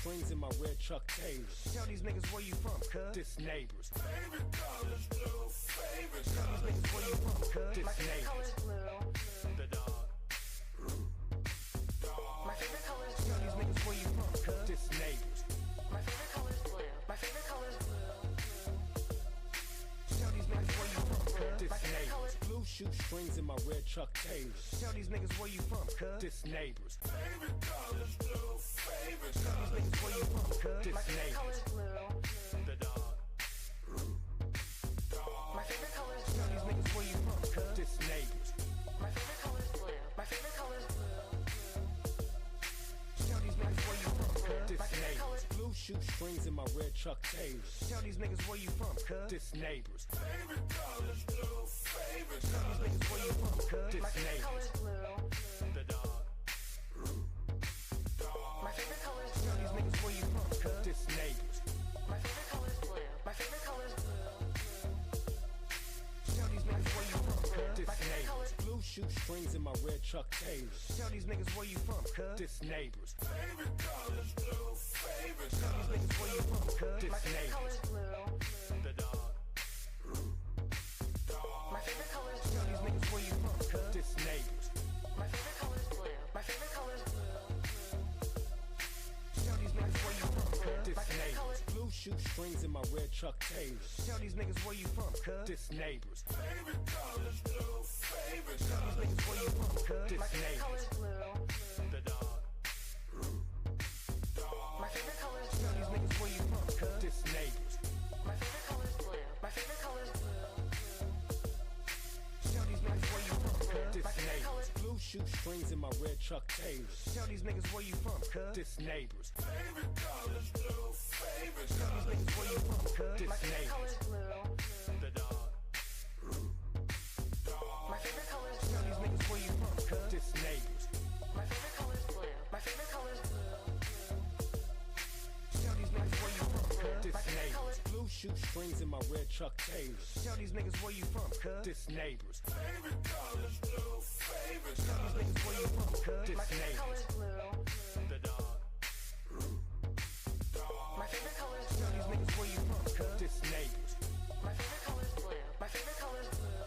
shoestrings in my red Chuck Taylors. Tell these niggas where you from, cuz. This neighbors. Favorite color's blue, favorite Tell these color's niggas where you from, cuz. This My favorite color is blue. The dog. My favorite color is blue. Tell these niggas where you from, cuz. This neighbors. My favorite color is blue. My favorite color is blue. Tell these niggas where you from, cuz. This My favorite color neighbors. is Blue shoestrings in my red Chuck Taylors. Tell these niggas where you from, cuz. This neighbors. favorite color's blue, favorite Tell these color's niggas where you from, cuz. This My favorite color is neighbors. blue. The dog. My favorite color is blue. Tell these niggas where you from, cuz. This neighbors. My favorite color is blue. My favorite color is blue. Tell these niggas where you from, cuz. This My favorite color is neighbors. Blue shoestrings in my red Chuck Taylors. Tell these niggas where you from, cuz. This neighbors. favorite color's blue, favorite Tell these color's niggas where you from, cuz. This My favorite color is blue. The dog. My favorite color is blue. Tell these niggas where you from, cuz. This neighbors. My favorite color is blue. My favorite color is blue. Tell these niggas where you from, cuz. This My favorite color is neighbors. Blue shoestrings in my red Chuck Taylors. Tell these niggas where you from, cuz. This neighbors. favorite color's blue, favorite Tell these color's niggas where you from, cuz. This My favorite color is neighbors. blue. The dog. My favorite color is blue. Tell these niggas where you from, cuz. This neighbors. My favorite color is blue. My favorite color is blue. Tell these niggas where you from, cuz. This My favorite color is neighbors. Blue shoestrings in my red Chuck Taylors. Tell these niggas where you from, cuz. This neighbors. favorite color's blue, favorite Tell these color's niggas where you from, cuz. This My favorite color is neighbors. blue. The dog. My favorite color is blue. Tell these niggas where you from, cuz. This neighbors. My favorite color is blue. My favorite color is blue. Tell these niggas where you from, cuz. This My favorite color is neighbors. Blue shoestrings in my red Chuck Taylors. Tell these niggas where you from, cuz. This neighbors. favorite color's blue, favorite Tell these color's niggas where you from, cuz. This My favorite color is neighbors. blue. The dog. My favorite color is blue. Tell these niggas where you from, cuz. This neighbors. My favorite color is blue. My favorite color is blue. Tell these niggas where you from, cuz. This My favorite color is neighbors. Blue shoestrings in my red Chuck Taylors. Tell these niggas where you from, cuz. This neighbors. favorite color's blue, favorite Tell these color's niggas where you from, cuz. This My favorite color is neighbors. blue. The dog. My favorite color is blue. Tell these niggas where you from, cuz. This neighbors. My favorite color is blue. My favorite color is blue.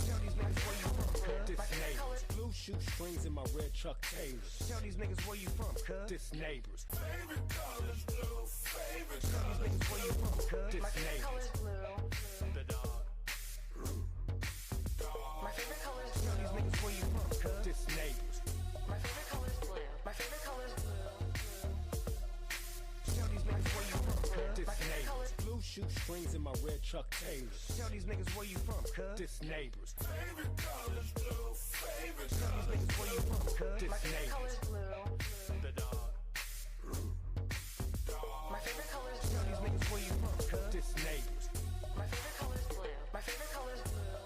Tell these niggas where you from, cuz. This My favorite color is neighbors. Blue shoestrings in my red Chuck Taylors. Tell these niggas where you from, cuz. This neighbors. favorite color's blue, favorite Tell these color's niggas where you from, cuz. This My favorite color is neighbors. blue. The dog. My favorite color is blue. Tell these niggas where you from, cuz. This neighbors. My favorite color is blue. My favorite color is blue. Tell these niggas where you from, cuz. This My favorite color is neighbors. Blue shoestrings in my red Chuck Taylors. Tell these niggas where you from, cuz. This neighbors. favorite color's blue, favorite Tell these color's niggas where you from, cuz. This My favorite color is neighbors. blue. The dog. My favorite color is blue. Tell these niggas where you from, cuz. This neighbors. My favorite color is blue. My favorite color is blue.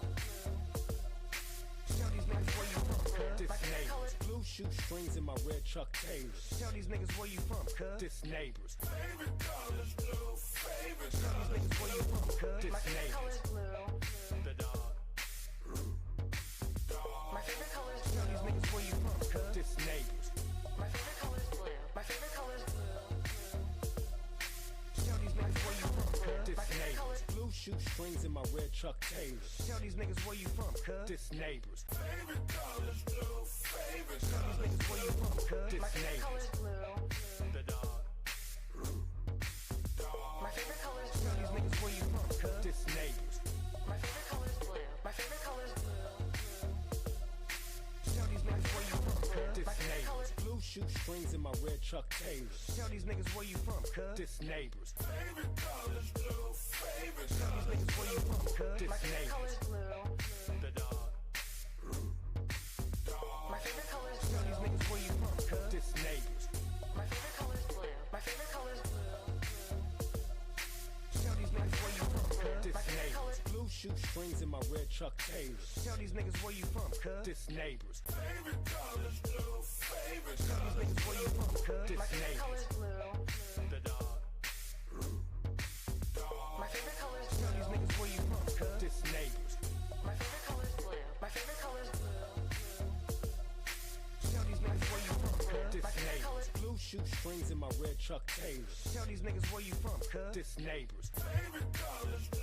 Tell these niggas where you from, cuz. This My favorite color is neighbors. Blue shoestrings in my red Chuck Taylors. Tell these niggas where you from, cuz. This neighbors. favorite color's blue, favorite Tell these color's niggas where you from, cuz. This My favorite color is neighbors. blue. The dog. My favorite color is blue. Tell these niggas where you from, cuz. This neighbors. My favorite color is blue. My favorite color is blue. Tell these niggas where you from, cuz. This My favorite color is neighbors. Blue shoestrings in my red Chuck Taylors. Tell these niggas where you from, cuz. This neighbors. favorite color's blue, favorite Tell these color's niggas where you from, cuz. This My favorite color is neighbors. blue. The dog. My favorite color is blue. Tell these niggas where you from, cuz. This neighbors. My favorite color is blue. My favorite color is blue. Tell these niggas where you from, cuz. This My favorite color is neighbors. Blue shoestrings in my red Chuck Taylors. Tell these niggas where you from, cuz. This neighbors. favorite color's blue, favorite Tell these color's niggas where you from, cuz. This My favorite color is neighbors. blue. The dog. My favorite color is blue. Tell these niggas where you from, cuz. This neighbors. My favorite color is blue. My favorite color is blue. Tell these niggas where you from, cuz. This My favorite color is neighbors. Blue shoestrings in my red Chuck Taylors. Tell these niggas where you from, cuz. This neighbors. favorite color's blue, favorite Tell these color's niggas where you from, cuz. This My favorite color is neighbors. blue. The dog. My favorite color is blue. Tell these niggas where you from, cuz. This neighbors. My favorite color is blue. My favorite color is blue. Tell these niggas where you from, cuz. This My favorite color is neighbors. Blue shoes Springs in my red Chuck Taylors. Tell these niggas where you from, cuz. This neighbors.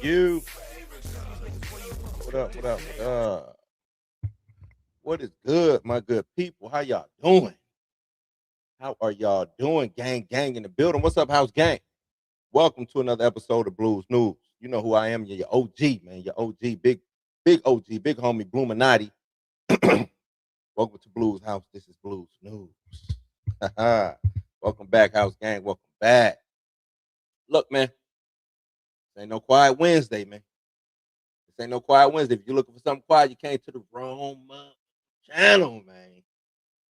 You. Tell these niggas where you from. What up? What up? What up? What is good, my good people? How y'all doing? How are y'all doing? Gang in the building. What's up, house gang? Welcome to another episode of Blues News. You know who I am. You're your OG, man. Your OG, big OG, big homie, Bluminati. Welcome to Blues House. This is Blues News. Welcome back, house gang. Welcome back. Look, man. This ain't no quiet Wednesday, man. This ain't no quiet Wednesday. If you're looking for something quiet, you came to the wrong channel, man.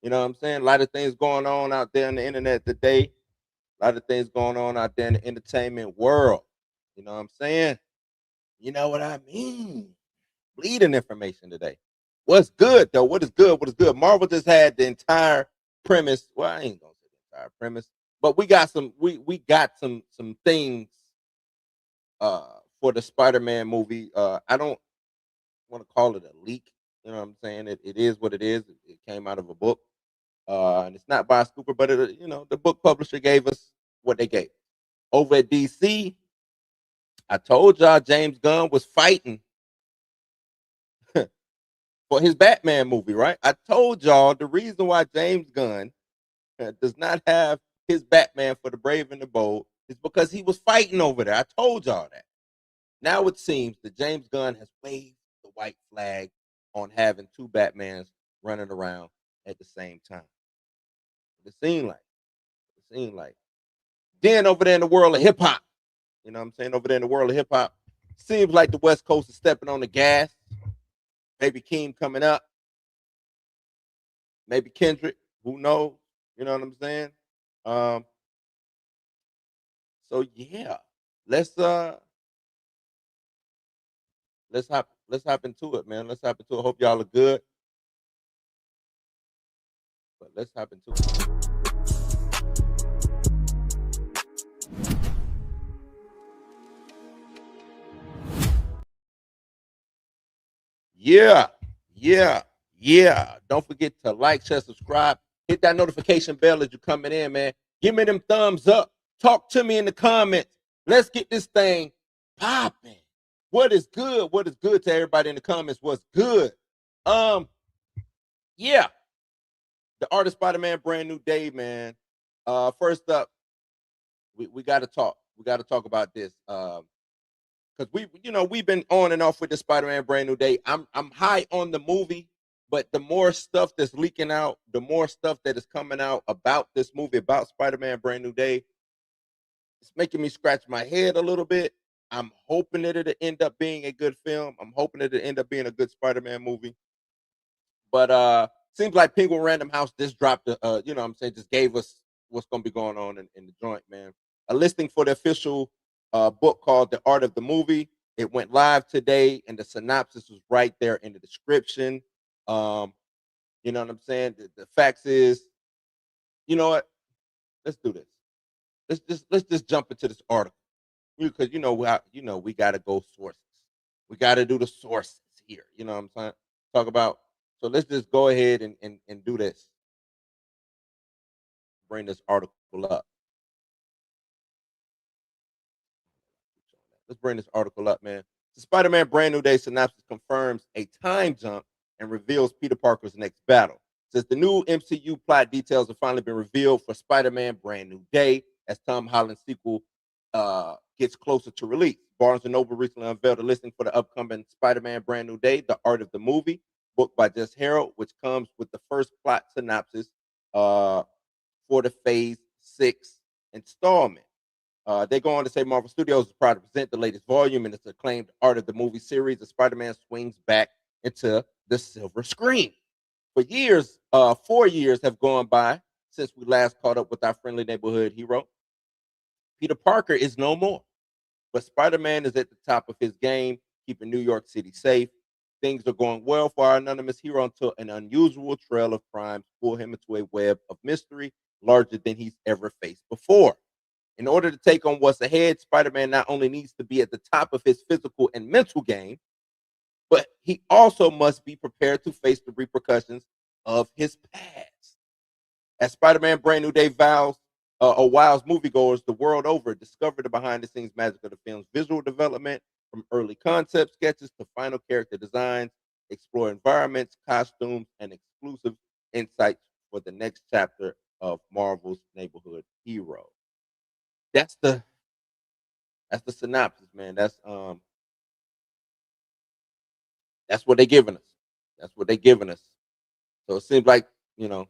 You know what I'm saying? A lot of things going on out there on the internet today. A lot of things going on out there in the entertainment world. You know what I'm saying? You know what I mean? Bleeding information today. What's good, though? What is good? What is good? Marvel just had the entire premise. Well, I ain't gonna say the entire premise, but we got some some things for the Spider-Man movie. I don't want to call it a leak. You know what I'm saying? It is what it is. It came out of a book. And it's not by a scooper, but the book publisher gave us what they gave. Over at DC, I told y'all James Gunn was fighting for his Batman movie, right? I told y'all the reason why James Gunn does not have his Batman for the Brave and the Bold is because he was fighting over there. I told y'all that. Now it seems that James Gunn has waved the white flag on having two Batmans running around at the same time. It seemed like. Then over there in the world of hip hop, you know what I'm saying? Over there in the world of hip hop, seems like the West Coast is stepping on the gas. Maybe Keem coming up. Maybe Kendrick. Who knows? You know what I'm saying? So yeah, let's hop into it, man. Let's hop into it. Hope y'all are good. But let's hop into it. Yeah. Don't forget to like, share, subscribe. Hit that notification bell as you're coming in, man. Give me them thumbs up. Talk to me in the comments. Let's get this thing popping. What is good? What is good to everybody in the comments? What's good? Yeah. The Art of Spider-Man Brand New Day, man. First up, we got to talk. We got to talk about this. Because we've been on and off with the Spider-Man Brand New Day. I'm high on the movie, but the more stuff that's leaking out, the more stuff that is coming out about this movie, about Spider-Man Brand New Day, it's making me scratch my head a little bit. I'm hoping that it'll end up being a good film. I'm hoping that it'll end up being a good Spider-Man movie. But seems like Penguin Random House just dropped just gave us what's gonna be going on in the joint, man. A listing for the official book called The Art of the Movie. It went live today, and the synopsis was right there in the description. You know what I'm saying? The facts is, you know what? Let's do this. Let's just jump into this article because we got to go sources. We got to do the sources here. You know what I'm saying? Talk about. So let's just go ahead and do this. Bring this article up. Let's bring this article up, man. The Spider-Man Brand New Day synopsis confirms a time jump and reveals Peter Parker's next battle. Says the new MCU plot details have finally been revealed for Spider-Man Brand New Day as Tom Holland's sequel gets closer to release. Barnes & Noble recently unveiled a listing for the upcoming Spider-Man Brand New Day, The Art of the Movie, book by Jess Harold, which comes with the first plot synopsis for the Phase 6 installment. They go on to say Marvel Studios is proud to present the latest volume in its acclaimed Art of the Movie series as Spider-Man swings back into the silver screen. For years, 4 years have gone by since we last caught up with our friendly neighborhood hero. Peter Parker is no more, but Spider-Man is at the top of his game, keeping New York City safe. Things are going well for our anonymous hero until an unusual trail of crimes pull him into a web of mystery larger than he's ever faced before. In order to take on what's ahead, Spider-Man not only needs to be at the top of his physical and mental game, but he also must be prepared to face the repercussions of his past. As Spider-Man Brand New Day vows, while moviegoers the world over discover the behind-the-scenes magic of the film's visual development, from early concept sketches to final character designs, explore environments, costumes, and exclusive insights for the next chapter of Marvel's neighborhood hero. That's the synopsis, man. That's what they're giving us. That's what they're giving us. So it seems like, you know,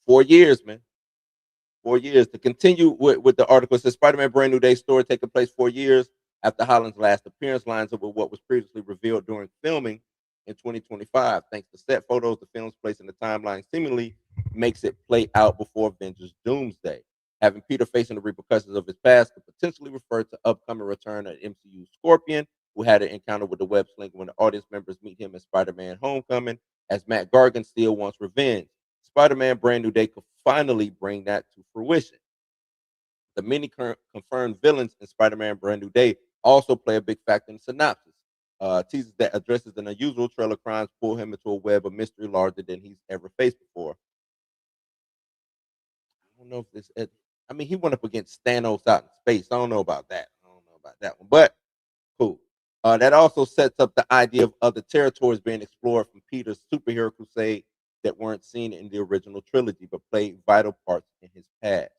4 years, man. 4 years. To continue with the article, it says Spider-Man Brand New Day story taking place 4 years after Holland's last appearance lines up with what was previously revealed during filming in 2025. Thanks to set photos, the film's place in the timeline seemingly makes it play out before Avengers Doomsday. Having Peter facing the repercussions of his past could potentially refer to upcoming return of MCU Scorpion, who had an encounter with the web slinger when the audience members meet him in Spider-Man Homecoming, as Matt Gargan still wants revenge. Spider-Man Brand New Day could finally bring that to fruition. The many current confirmed villains in Spider-Man Brand New Day also play a big factor in the synopsis. Teases that addresses an unusual trail of crimes pull him into a web of mystery larger than he's ever faced before. I don't know if this. I mean, he went up against Thanos out in space. I don't know about that. I don't know about that one, but cool. That also sets up the idea of other territories being explored from Peter's superhero crusade that weren't seen in the original trilogy, but played vital parts in his past.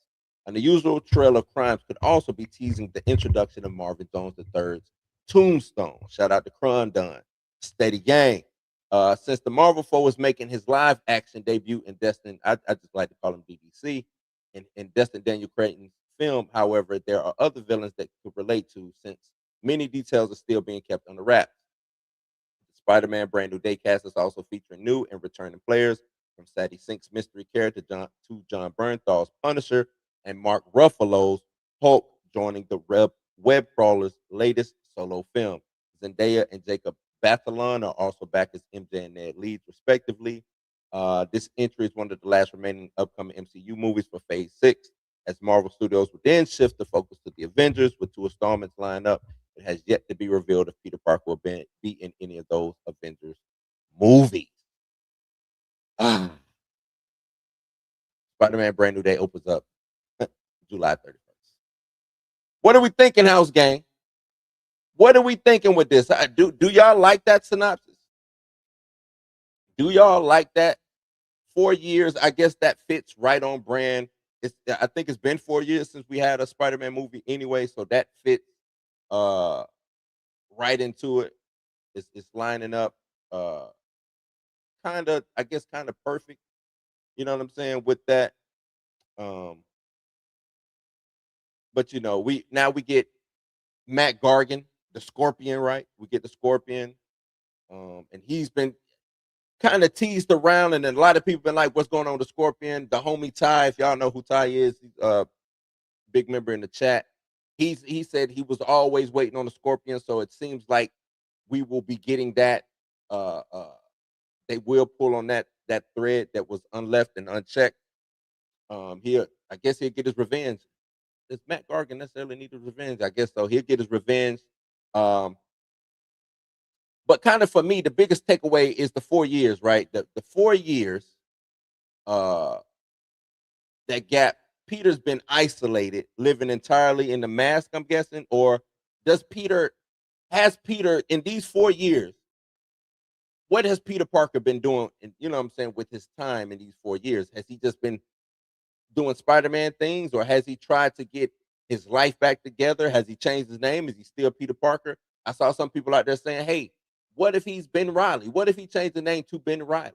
An unusual trail of crimes could also be teasing the introduction of Marvin Jones III's Tombstone. Shout out to Cron Dunn, Steady Gang. Since the Marvel foe was making his live action debut in Destin, I just like to call him DDC, in Destin Daniel Cretton's film. However, there are other villains that could relate to, since many details are still being kept under wraps. Spider-Man Brand New Day cast is also featuring new and returning players, from Sadie Sink's mystery character to John Bernthal's Punisher and Mark Ruffalo's Hulk, joining the web crawler's latest solo film. Zendaya and Jacob Batalon are also back as MJ and Ned leads, respectively. This entry is one of the last remaining upcoming MCU movies for Phase 6, as Marvel Studios will then shift the focus to the Avengers with 2 installments lined up. It has yet to be revealed if Peter Parker will be in any of those Avengers movies. Spider-Man Brand New Day opens up July 31st. What are we thinking, House Gang? What are we thinking with this? Do y'all like that synopsis? Do y'all like that? 4 years, I guess that fits right on brand. I think it's been 4 years since we had a Spider-Man movie anyway, so that fits right into it. It's lining up kind of, I guess, kind of perfect. You know what I'm saying with that. But we get Matt Gargan, the Scorpion, right? We get the Scorpion, and he's been kind of teased around, and then a lot of people been like, "What's going on with the Scorpion?" The homie Ty, if y'all know who Ty is, he's a big member in the chat. He said he was always waiting on the Scorpion, so it seems like we will be getting that. They will pull on that thread that was unleft and unchecked. I guess he'll get his revenge. Does Matt Gargan necessarily need his revenge? I guess so. He'll get his revenge. But kind of for me, the biggest takeaway is the 4 years, right? The 4 years, that gap. Peter's been isolated, living entirely in the mask, I'm guessing, or has Peter in these 4 years? What has Peter Parker been doing? You know what I'm saying, with his time in these 4 years? Has he just been doing Spider-Man things, or has he tried to get his life back together? Has he changed his name? Is he still Peter Parker? I saw some people out there saying, "Hey, what if he's Ben Riley? What if he changed the name to Ben Riley?"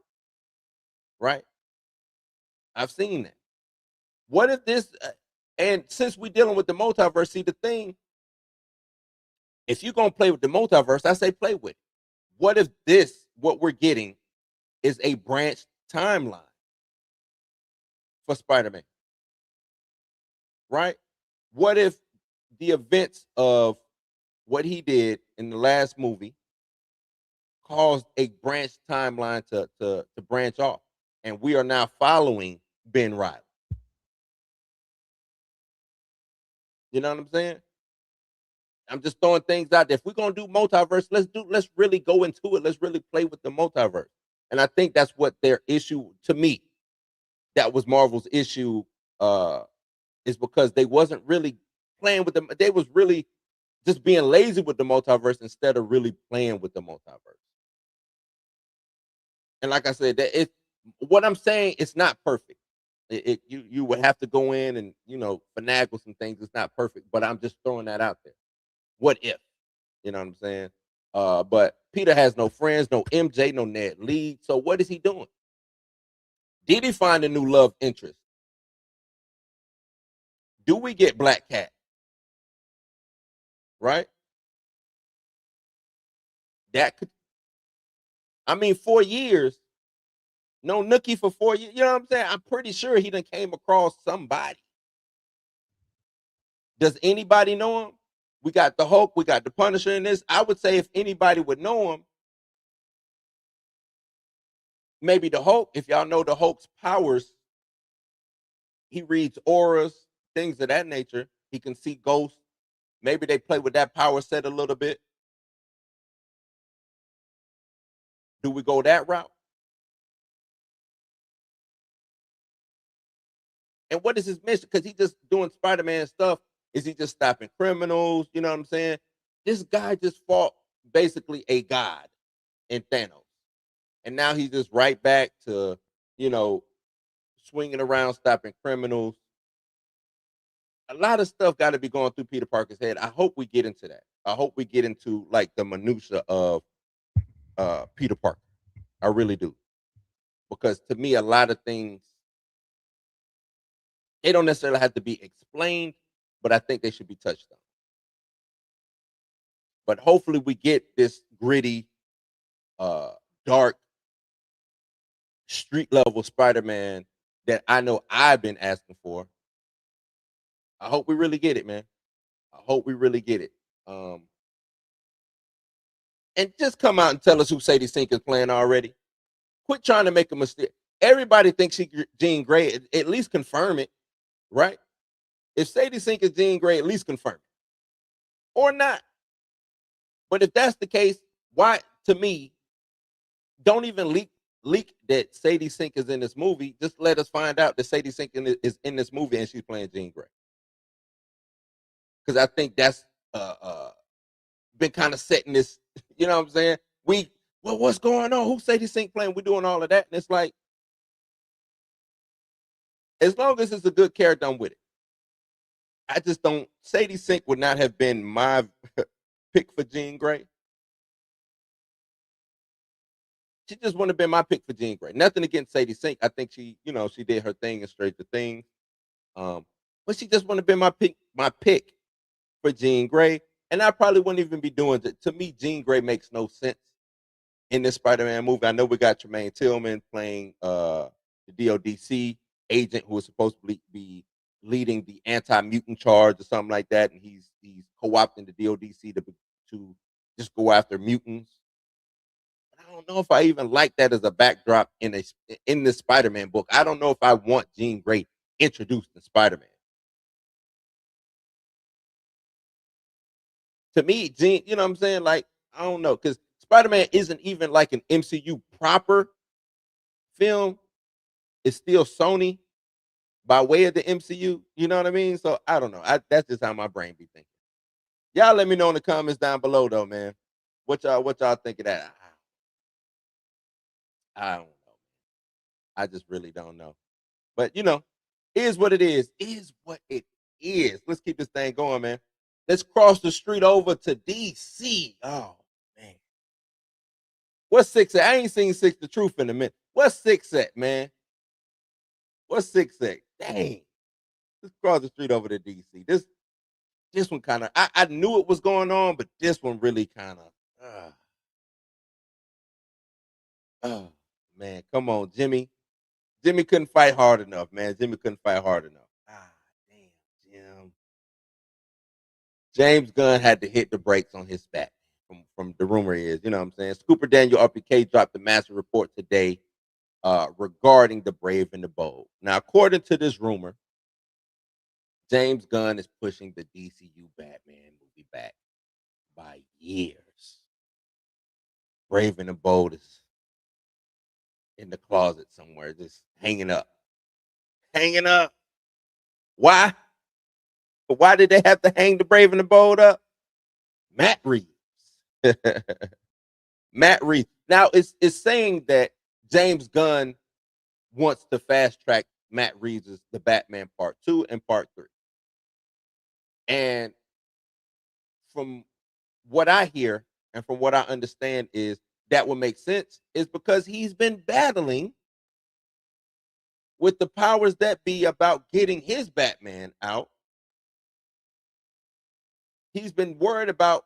Right? I've seen that. What if this? And since we're dealing with the multiverse, see the thing. If you're gonna play with the multiverse, I say play with it. What if what we're getting, is a branched timeline for Spider-Man? Right? What if the events of what he did in the last movie caused a branched timeline to branch off, and we are now following Ben Riley? You know what I'm saying? I'm just throwing things out there. If we're gonna do multiverse, let's really go into it. Let's really play with the multiverse. And I think that's what their issue, to me, that was Marvel's issue is because they wasn't really playing with them. They was really just being lazy with the multiverse instead of really playing with the multiverse. And like I said, that it what I'm saying, it's not perfect. You would have to go in and finagle some things. It's not perfect, but I'm just throwing that out there. What if? You know what I'm saying? But Peter has no friends, no MJ, no Ned Lee. So what is he doing? Did he find a new love interest? Do we get Black Cat? Right? That could. I mean, 4 years. No Nookie for 4 years. You know what I'm saying? I'm pretty sure he done came across somebody. Does anybody know him? We got the Hulk. We got the Punisher in this. I would say if anybody would know him, maybe the Hulk. If y'all know the Hulk's powers, he reads auras, things of that nature. He can see ghosts. Maybe they play with that power set a little bit. Do we go that route? And what is his mission? Because he just doing Spider-Man stuff. Is he just stopping criminals? You know what I'm saying? This guy just fought basically a god in Thanos. And now he's just right back to, you know, swinging around, stopping criminals. A lot of stuff got to be going through Peter Parker's head. I hope we get into that. I hope we get into like the minutia of Peter Parker. I really do. Because to me, a lot of things, they don't necessarily have to be explained, but I think they should be touched on. But hopefully we get this gritty, dark, street level Spider-Man that I know I've been asking for. I hope we really get it, man. I hope we really get it. And just come out and tell us who Sadie Sink is playing already. Quit trying to make a mistake. Everybody thinks she Jean Grey. At least confirm it, right? If Sadie Sink is Jean Grey, at least confirm it. Or not. But if that's the case, why, to me, don't even leak that Sadie Sink is in this movie. Just let us find out that Sadie Sink is in this movie and she's playing Jean Grey. Because I think that's been kind of setting this, you know what I'm saying? What's going on? Who's Sadie Sink playing? We're doing all of that. And it's like, as long as it's a good character, I'm with it. I just don't, Sadie Sink would not have been my pick for Jean Grey. She just wouldn't have been my pick for Jean Grey. Nothing against Sadie Sink. I think she, she did her thing and straight the thing. But she just wouldn't have been my pick for Jean Grey. And I probably wouldn't even be doing it. To me, Jean Grey makes no sense in this Spider-Man movie. I know we got Tremaine Tillman playing the DODC agent who is supposed to be leading the anti-mutant charge or something like that, and he's co-opting the DODC to just go after mutants. But I don't know if I even like that as a backdrop in this Spider-Man book. I don't know if I want Jean Grey introduced in Spider-Man. To me, Jean, you know what I'm saying? Like, I don't know, because Spider-Man isn't even like an MCU proper film. It's still Sony by way of the MCU. You know what I mean? So I don't know. That's just how my brain be thinking. Y'all let me know in the comments down below, though, man. What y'all think of that? I don't know. I just really don't know. But is what it is. Is what it is. Let's keep this thing going, man. Let's cross the street over to DC. Oh man. What's 6 at? I ain't seen 6 the Truth in a minute. What's 6 at, man? What's 6 at? Dang. Let's cross the street over to DC. This one kind of, I knew it was going on, but this one really kind of, oh man, come on, Jimmy. Jimmy couldn't fight hard enough, man. Jimmy couldn't fight hard enough. Damn, Jim. James Gunn had to hit the brakes on his back. From the rumor is, you know what I'm saying? Scooper Daniel RPK dropped a massive report today regarding the Brave and the Bold. Now, according to this rumor, James Gunn is pushing the DCU Batman movie back by years. Brave and the Bold is in the closet somewhere, just hanging up. Hanging up. Why? Why did they have to hang the Brave and the Bold up? Matt Reeves. Matt Reeves. Now it's saying that James Gunn wants to fast track Matt Reeves' The Batman Part 2 and Part 3. And from what I hear and from what I understand is that would make sense is because he's been battling with the powers that be about getting his Batman out. He's been worried about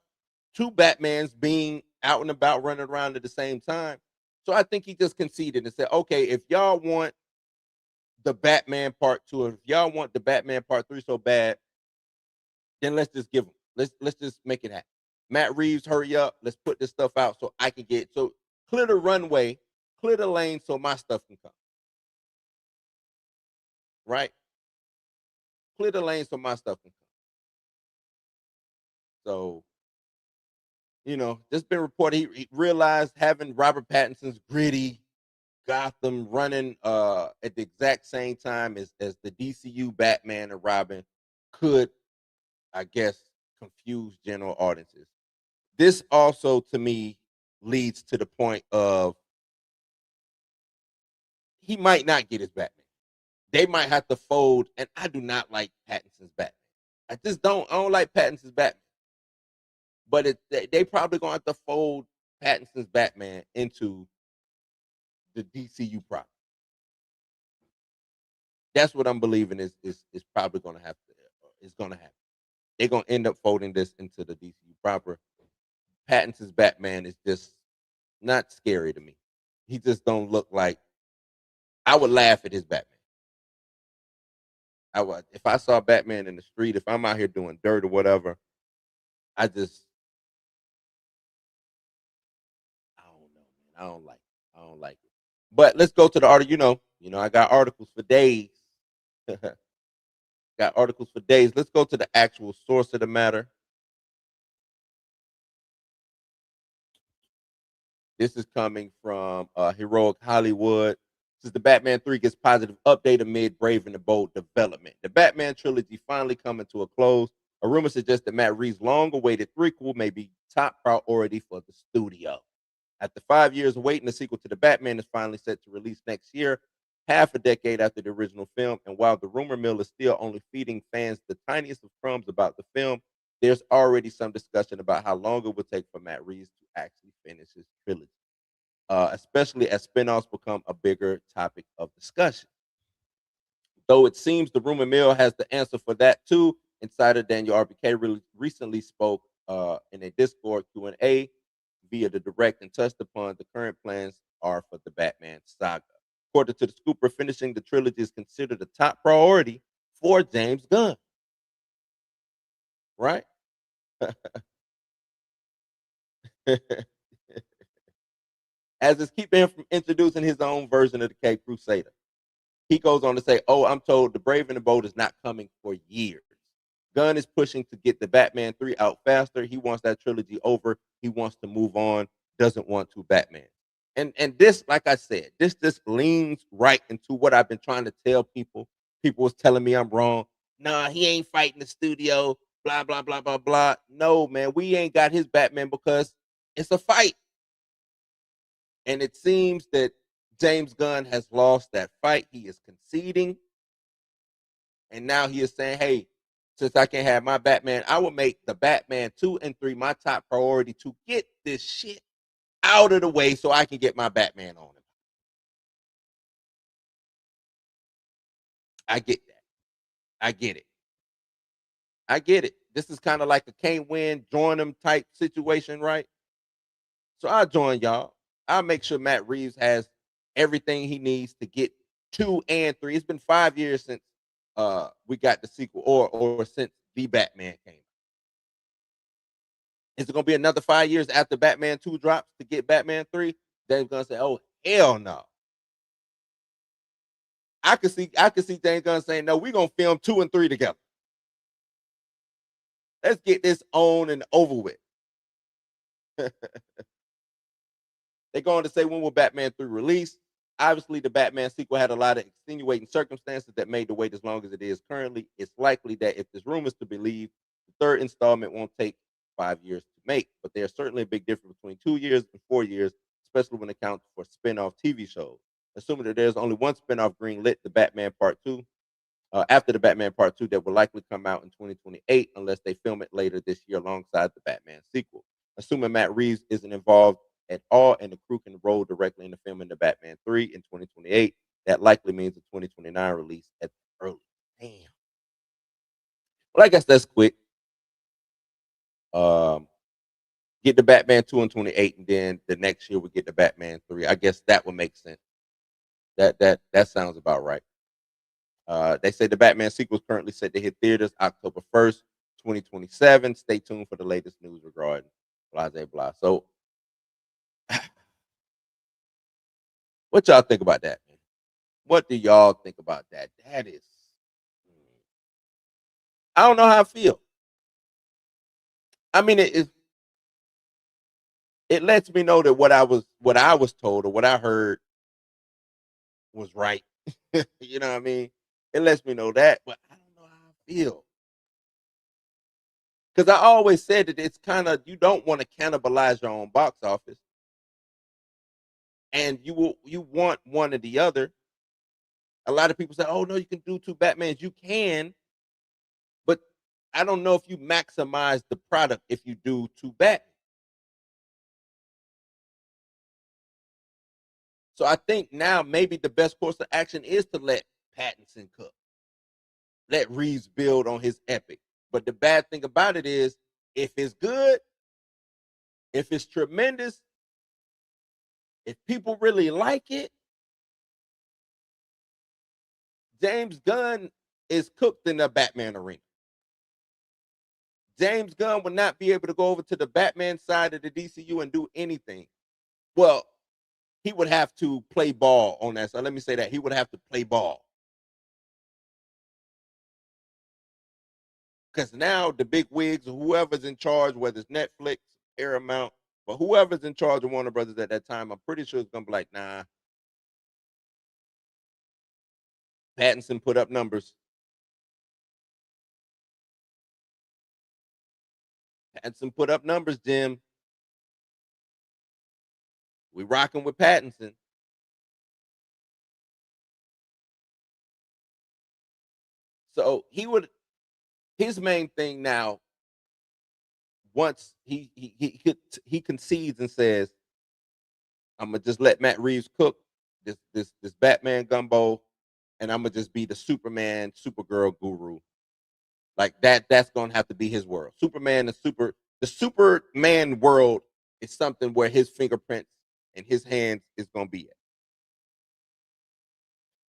two Batmans being out and about running around at the same time. So I think he just conceded and said, okay, if y'all want the Batman Part 2, or if y'all want the Batman Part 3 so bad, then let's just give them. Let's just make it happen. Matt Reeves, hurry up. Let's put this stuff out so I can get so clear the runway, clear the lane so my stuff can come. Right? Clear the lane so my stuff can come. So, just been reported he realized having Robert Pattinson's gritty Gotham running at the exact same time as the DCU Batman and Robin could, I guess, confuse general audiences. This also, to me, leads to the point of he might not get his Batman. They might have to fold, and I do not like Pattinson's Batman. I don't like Pattinson's Batman. But they probably gonna have to fold Pattinson's Batman into the DCU proper. That's what I'm believing is probably gonna have to is gonna happen. They're gonna end up folding this into the DCU proper. Pattinson's Batman is just not scary to me. He just don't look like I would laugh at his Batman. I would if I saw Batman in the street, if I'm out here doing dirt or whatever, I don't know, man. I don't like it. But let's go to the article. I got articles for days. Got articles for days. Let's go to the actual source of the matter. This is coming from Heroic Hollywood. This is the Batman 3 gets positive update amid Brave and the Bold development. The Batman trilogy finally coming to a close. A rumor suggests that Matt Reeves' long-awaited threequel may be top priority for the studio. After 5 years of waiting, the sequel to the Batman is finally set to release next year, half a decade after the original film. And while the rumor mill is still only feeding fans the tiniest of crumbs about the film, there's already some discussion about how long it would take for Matt Reeves to actually finish his trilogy, especially as spinoffs become a bigger topic of discussion. Though it seems the rumor mill has the answer for that too, insider Daniel RBK recently spoke in a Discord Q&A via the direct and touched upon the current plans are for the Batman saga. According to the scooper, finishing the trilogy is considered a top priority for James Gunn. Right? As is keeping him from introducing his own version of the Cape Crusader. He goes on to say, I'm told the Brave and the Bold is not coming for years. Gunn is pushing to get the Batman 3 out faster. He wants that trilogy over. He wants to move on, doesn't want to Batman. And this, like I said, this leans right into what I've been trying to tell people. People was telling me I'm wrong. Nah, he ain't fighting the studio, blah, blah, blah, blah, blah. No, man, we ain't got his Batman because it's a fight. And it seems that James Gunn has lost that fight. He is conceding. And now he is saying, hey, since I can't have my Batman, I will make the Batman 2 and 3 my top priority to get this shit out of the way so I can get my Batman on him. I get that. I get it. I get it. This is kind of like a can't win, join them type situation, right? So I'll join y'all. I'll make sure Matt Reeves has everything he needs to get 2 and 3. It's been 5 years since we got the sequel or since the Batman came. Is it gonna be another 5 years after Batman 2 drops to get Batman 3? James Gunn say, oh hell no. I could see James Gunn saying, no, we're gonna film 2 and 3 together. Let's get this on and over with. They're going to say when will Batman 3 release? Obviously, the Batman sequel had a lot of extenuating circumstances that made the wait as long as it is currently. It's likely that if this room is to believe, the third installment won't take 5 years to make, but there's certainly a big difference between 2 years and 4 years, especially when it counts for spin-off TV shows. Assuming that there's only one spin-off greenlit, the Batman Part 2, after the Batman Part 2 that will likely come out in 2028 unless they film it later this year alongside the Batman sequel. Assuming Matt Reeves isn't involved at all and the crew can roll directly into filming the Batman 3 in 2028, that likely means a 2029 release at the early. Damn. Well, I guess that's quick. Get the Batman 2 in 28, and then the next year we get the Batman 3. I guess that would make sense. That sounds about right. They say the Batman sequel is currently set to hit theaters October 1st, 2027. Stay tuned for the latest news regarding blah, blah, blah. So, what y'all think about that, man? What do y'all think about that? That is, I don't know how I feel. I mean, it lets me know that what I was told or what I heard was right. You know what I mean? It lets me know that, but I don't know how I feel. Because I always said that it's kind of, you don't want to cannibalize your own box office. And you want one or the other. A lot of people say, oh no, you can do two Batmans. You can, but I don't know if you maximize the product if you do two Batman. So I think now maybe the best course of action is to let Pattinson cook. Let Reeves build on his epic. But the bad thing about it is, if it's good, if it's tremendous, if people really like it, James Gunn is cooked in the Batman arena. James Gunn would not be able to go over to the Batman side of the DCU and do anything. Well, he would have to play ball on that. So let me say that. He would have to play ball. Because now the big wigs or whoever's in charge, whether it's Netflix, Paramount, but whoever's in charge of Warner Brothers at that time, I'm pretty sure it's going to be like, nah. Pattinson put up numbers. Pattinson put up numbers, Jim. We rocking with Pattinson. So his main thing now, once he concedes and says, I'm gonna just let Matt Reeves cook this Batman gumbo, and I'm gonna just be the Superman, Supergirl guru. Like that's gonna have to be his world. Superman, the Superman world is something where his fingerprints and his hands is gonna be it.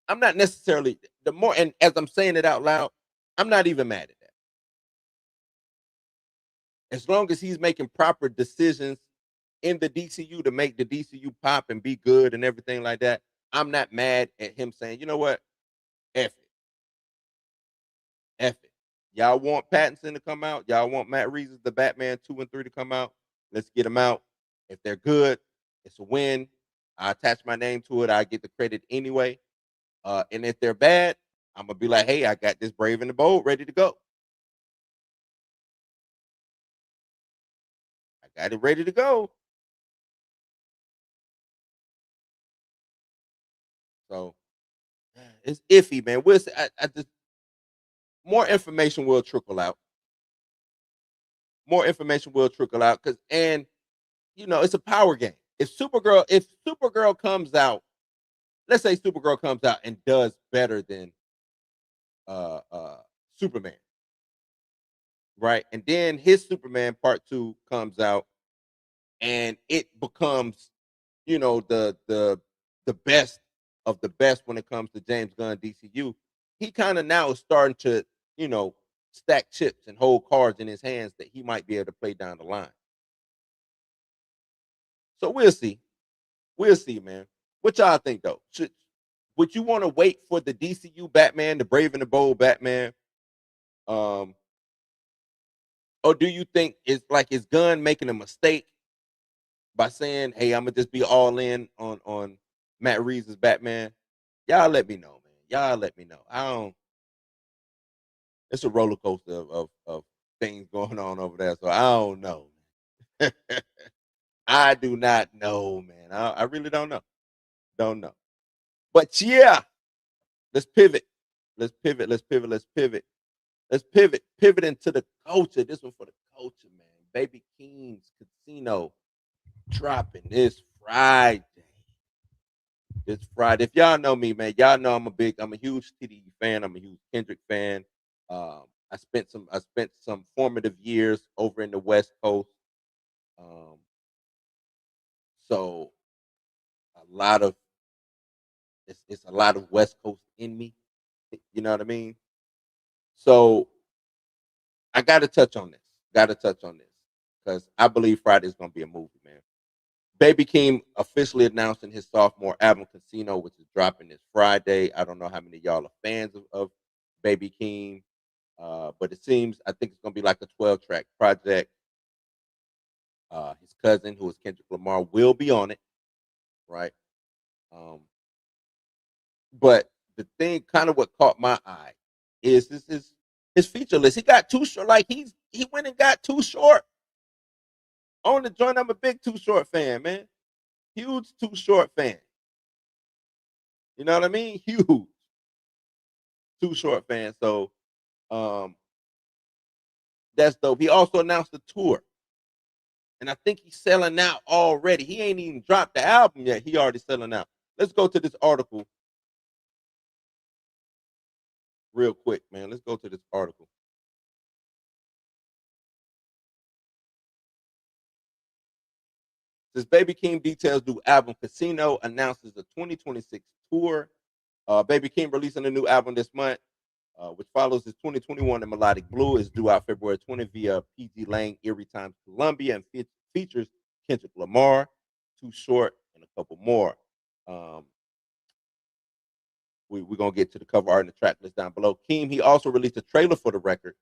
I'm not necessarily the more, and as I'm saying it out loud, I'm not even mad at that. As long as he's making proper decisions in the DCU to make the DCU pop and be good and everything like that, I'm not mad at him saying, you know what, F it, F it. Y'all want Pattinson to come out? Y'all want Matt Reeves, the Batman 2 and 3 to come out? Let's get them out. If they're good, it's a win. I attach my name to it. I get the credit anyway. And if they're bad, I'm gonna be like, hey, I got this Brave and the Bold ready to go. I got it ready to go. So it's iffy, man. We'll see. I just more information will trickle out. More information will trickle out because, and it's a power game. If Supergirl comes out, let's say Supergirl comes out and does better than Superman, right? And then his Superman Part 2 comes out and it becomes, the best of the best when it comes to James Gunn DCU. He kind of now is starting to, stack chips and hold cards in his hands that he might be able to play down the line. So we'll see. We'll see, man. What y'all think though? Would you want to wait for the DCU Batman, the Brave and the Bold Batman? Um, or do you think is Gunn making a mistake by saying, "Hey, I'm gonna just be all in on Matt Reeves is Batman. Y'all let me know, man. Y'all let me know. I don't. It's a roller coaster of things going on over there, so I don't know. I do not know, man. I really don't know. Don't know. But yeah, let's pivot. Let's pivot. Let's pivot. Let's pivot. Let's pivot. Pivot into the culture. This one for the culture, man. Baby Keem's Casino dropping this Friday. This Friday. If y'all know me, man, y'all know I'm a huge TDE fan. I'm a huge Kendrick fan. I spent some formative years over in the West Coast. Um, so a lot of it's a lot of West Coast in me. You know what I mean? So I got to touch on this. Got to touch on this because I believe Friday is going to be a movie, man. Baby Keem officially announcing his sophomore album Casino, which is dropping this Friday. I don't know how many of y'all are fans of Baby Keem, but it seems I think it's going to be like a 12-track project. His cousin, who is Kendrick Lamar, will be on it, right? Um, but the thing, kind of what caught my eye, is this is his feature list. He got Too Short. Like he went and got Too Short on the joint. I'm a big Too Short fan, man. Huge Too Short fan. You know what I mean? Huge Too Short fan. So um, that's dope. He also announced a tour, and I think he's selling out already. He ain't even dropped the album yet. He already selling out. Let's go to this article real quick, man. Let's go to this article. Says Baby Keem details new album Casino, announces a 2026 tour. Baby Keem releasing a new album this month, which follows his 2021 and Melodic Blue, is due out February 20th via PG Lang, Erie Times, Columbia, and features Kendrick Lamar, Too Short, and a couple more. Um, we're going to get to the cover art and the track list down below. Keem, he also released a trailer for the record,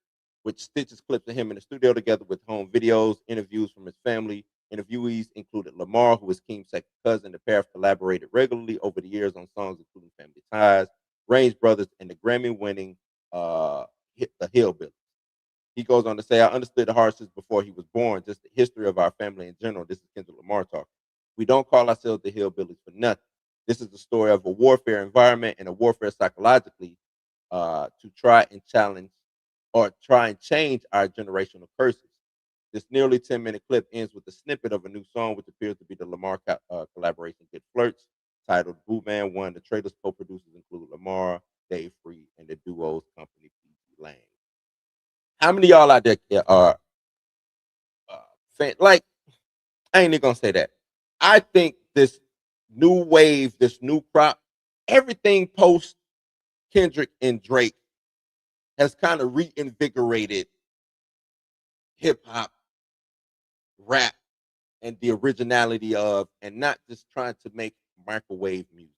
which stitches clips of him in the studio together with home videos, interviews from his family. Interviewees included Lamar, who is Keem's second cousin. The pair have collaborated regularly over the years on songs including Family Ties, Range Brothers, and the Grammy-winning The Hillbillies. He goes on to say, I understood the hardships before he was born, just the history of our family in general. This is Kendrick Lamar talking. We don't call ourselves the Hillbillies for nothing. This is the story of a warfare environment and a warfare psychologically to try and challenge or try and change our generational curses. This nearly 10-minute clip ends with a snippet of a new song, which appears to be the Lamar collaboration Get Flirts, titled Boot Man One. The trailer's co-producers include Lamar, Dave Free, and the duo's company, PG Lang. How many of y'all out there are fan? Like, I ain't even gonna say that. I think this new wave, this new crop, everything post Kendrick and Drake has kind of reinvigorated hip hop, rap, and the originality of, and not just trying to make microwave music,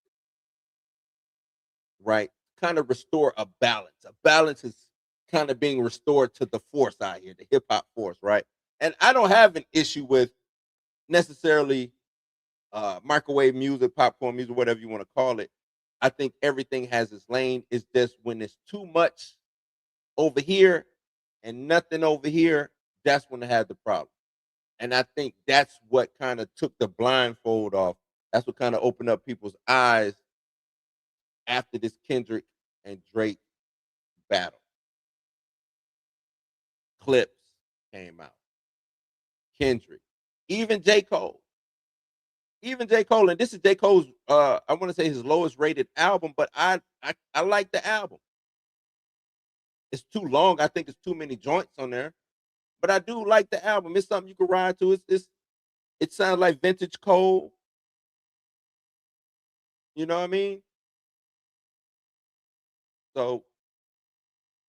right? Kind of restore a balance. A balance is kind of being restored to the force out here, the hip hop force, right? And I don't have an issue with necessarily microwave music, popcorn music, whatever you want to call it. I think everything has its lane. It's just when it's too much over here and nothing over here, that's when they have the problem. And I think that's what kind of took the blindfold off. That's what kind of opened up people's eyes after this Kendrick and Drake battle. Clips came out. Kendrick, even J. Cole. Even J. Cole, and this is J. Cole's I want to say his lowest rated album, but I like the album. It's too long. I think it's too many joints on there. But I do like the album. It's something you can ride to. It sounds like vintage Cole. You know what I mean? So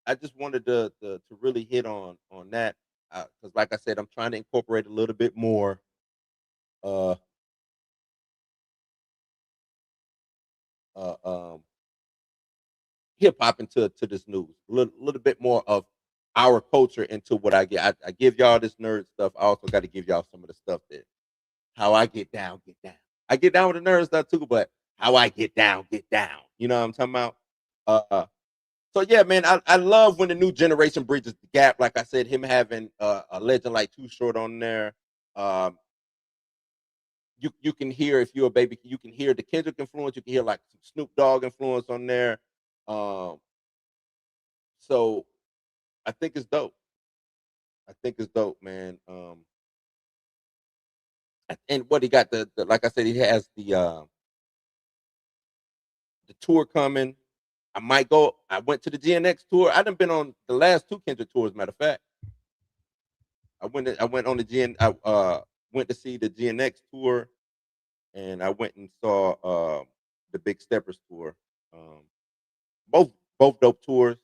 I just wanted to really hit on that because, like I said, I'm trying to incorporate a little bit more uh uh um hip hop into to this news. A little bit more of our culture into what I get. I give y'all this nerd stuff. I also got to give y'all some of the stuff that how I get down, get down. I get down with the nerd stuff too, but how I get down, get down. You know what I'm talking about? So yeah, man, I love when the new generation bridges the gap. Like I said, him having a legend like Too Short on there. Um, you can hear, if you're a baby, you can hear the Kendrick influence. You can hear like some Snoop Dogg influence on there. Um, so I think it's dope. I think it's dope, man. And what he got the like I said, he has the tour coming. I might go. I went to the GNX tour. I done been on the last two Kendrick tours. Matter of fact, I went on the went to see the GNX tour, and I went and saw the Big Steppers tour. Um, both both dope tours.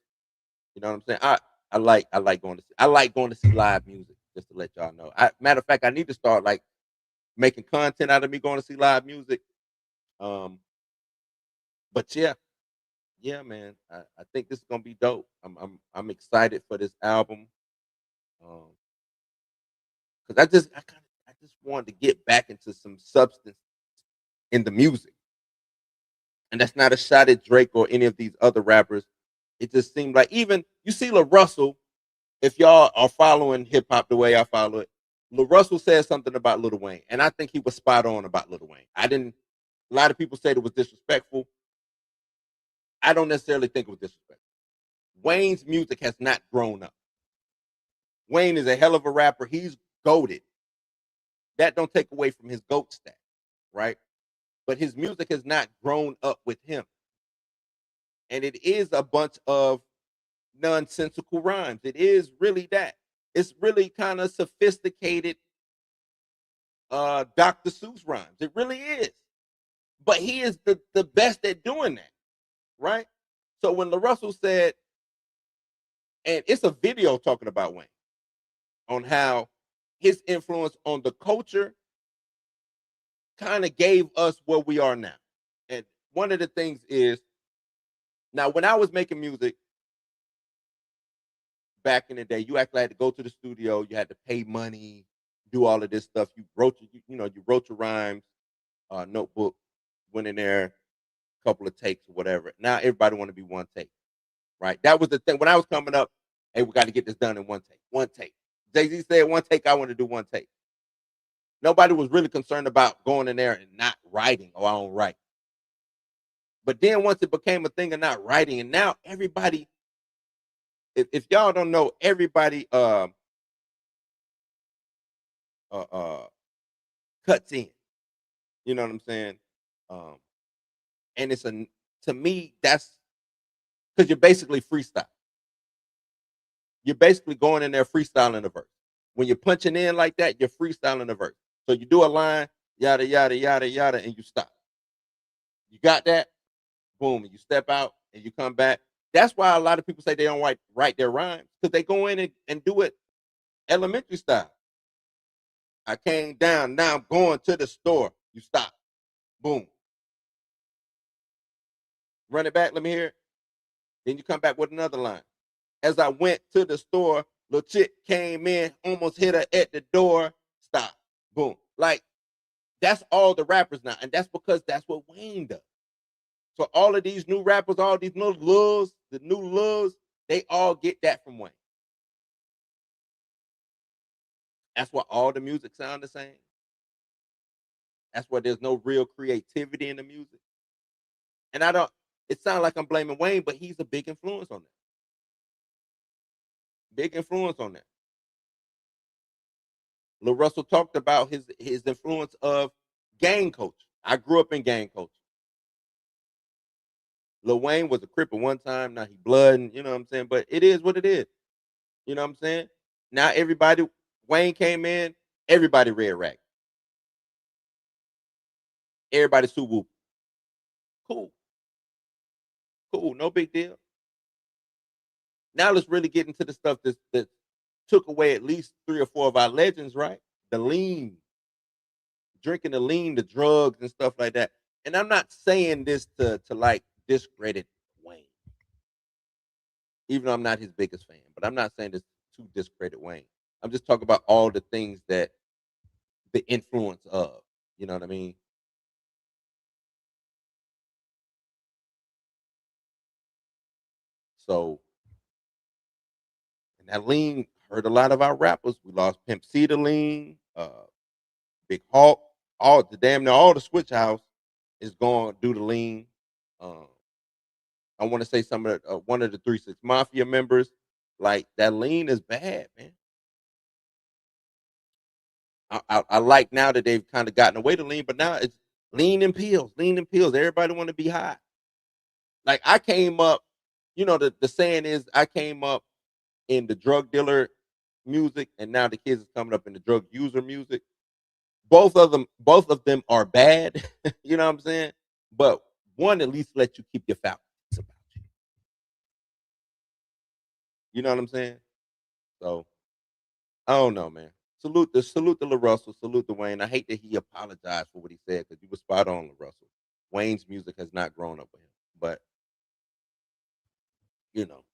You know what I'm saying? I like going to see live music. Just to let y'all know. Matter of fact, I need to start like making content out of me going to see live music. Um, but yeah, yeah, man, I think this is gonna be dope. I'm excited for this album. Because I just wanted to get back into some substance in the music, and that's not a shot at Drake or any of these other rappers. It just seemed like, even you see La Russell, if y'all are following hip hop the way I follow it, La Russell said something about Lil Wayne, and I think he was spot on about Lil Wayne. I didn't. A lot of people said it was disrespectful. I don't necessarily think it was disrespectful. Wayne's music has not grown up. Wayne is a hell of a rapper. He's goated. That don't take away from his GOAT status, right? But his music has not grown up with him. And it is a bunch of nonsensical rhymes. It is really that. It's really kind of sophisticated Dr. Seuss rhymes. It really is. But he is the best at doing that, right? So when LaRussell said, and it's a video talking about Wayne, on how his influence on the culture kind of gave us where we are now. And one of the things is, now when I was making music back in the day, you actually had to go to the studio, you had to pay money, do all of this stuff. You wrote your rhymes, notebook, went in there, a couple of takes or whatever. Now everybody want to be one take, right? That was the thing when I was coming up. Hey, we got to get this done in one take. One take. Jay-Z said one take. I want to do one take. Nobody was really concerned about going in there and not writing. Oh, I don't write. But then once it became a thing of not writing, and now everybody, if y'all don't know, everybody uh, uh, cuts in. You know what I'm saying? Um, and to me, that's because you're basically freestyle. You're basically going in there freestyling a verse. When you're punching in like that, you're freestyling a verse. So you do a line, yada yada yada yada, and you stop. You got that? Boom, and you step out and you come back. That's why a lot of people say they don't write their rhymes, because they go in and do it elementary style. I came down, now I'm going to the store. You stop. Boom. Run it back, let me hear it. Then you come back with another line. As I went to the store, little chick came in, almost hit her at the door. Stop. Boom. Like, that's all the rappers now. And that's because that's what Wayne does. So all of these new rappers, all these little lulls, the new lulls, they all get that from Wayne. That's why all the music sound the same. That's why there's no real creativity in the music. And I don't, it sounds like I'm blaming Wayne, but he's a big influence on that. Big influence on that. Lil Russell talked about his influence of gang culture. I grew up in gang culture. Lil Wayne was a cripple one time. Now he blood, and you know what I'm saying. But it is what it is. You know what I'm saying. Now everybody, Wayne came in. Everybody red rag. Everybody sue whoop. Cool, cool, no big deal. Now let's really get into the stuff that took away at least 3 or 4 of our legends, right? The lean, drinking the lean, the drugs and stuff like that. And I'm not saying this to like discredit Wayne, even though I'm not his biggest fan. But I'm not saying this to discredit Wayne. I'm just talking about all the things that the influence of. You know what I mean? So, and that lean hurt a lot of our rappers. We lost Pimp C to lean, Big Hawk, all the damn near all the Switch House is going due to lean. Um, I want to say some of the, one of the 3 6 Mafia members, like that lean is bad, man. I like now that they've kind of gotten away to lean, but now it's lean and pills, lean and pills. Everybody want to be high. Like I came up, the saying is I came up in the drug dealer music, and now the kids is coming up in the drug user music. Both of them are bad. You know what I'm saying? But one at least let you keep your faculties about you. You know what I'm saying? So I don't know, man. Salute to LaRussell, salute to Wayne. I hate that he apologized for what he said because he was spot on, LaRussell. Wayne's music has not grown up with him, but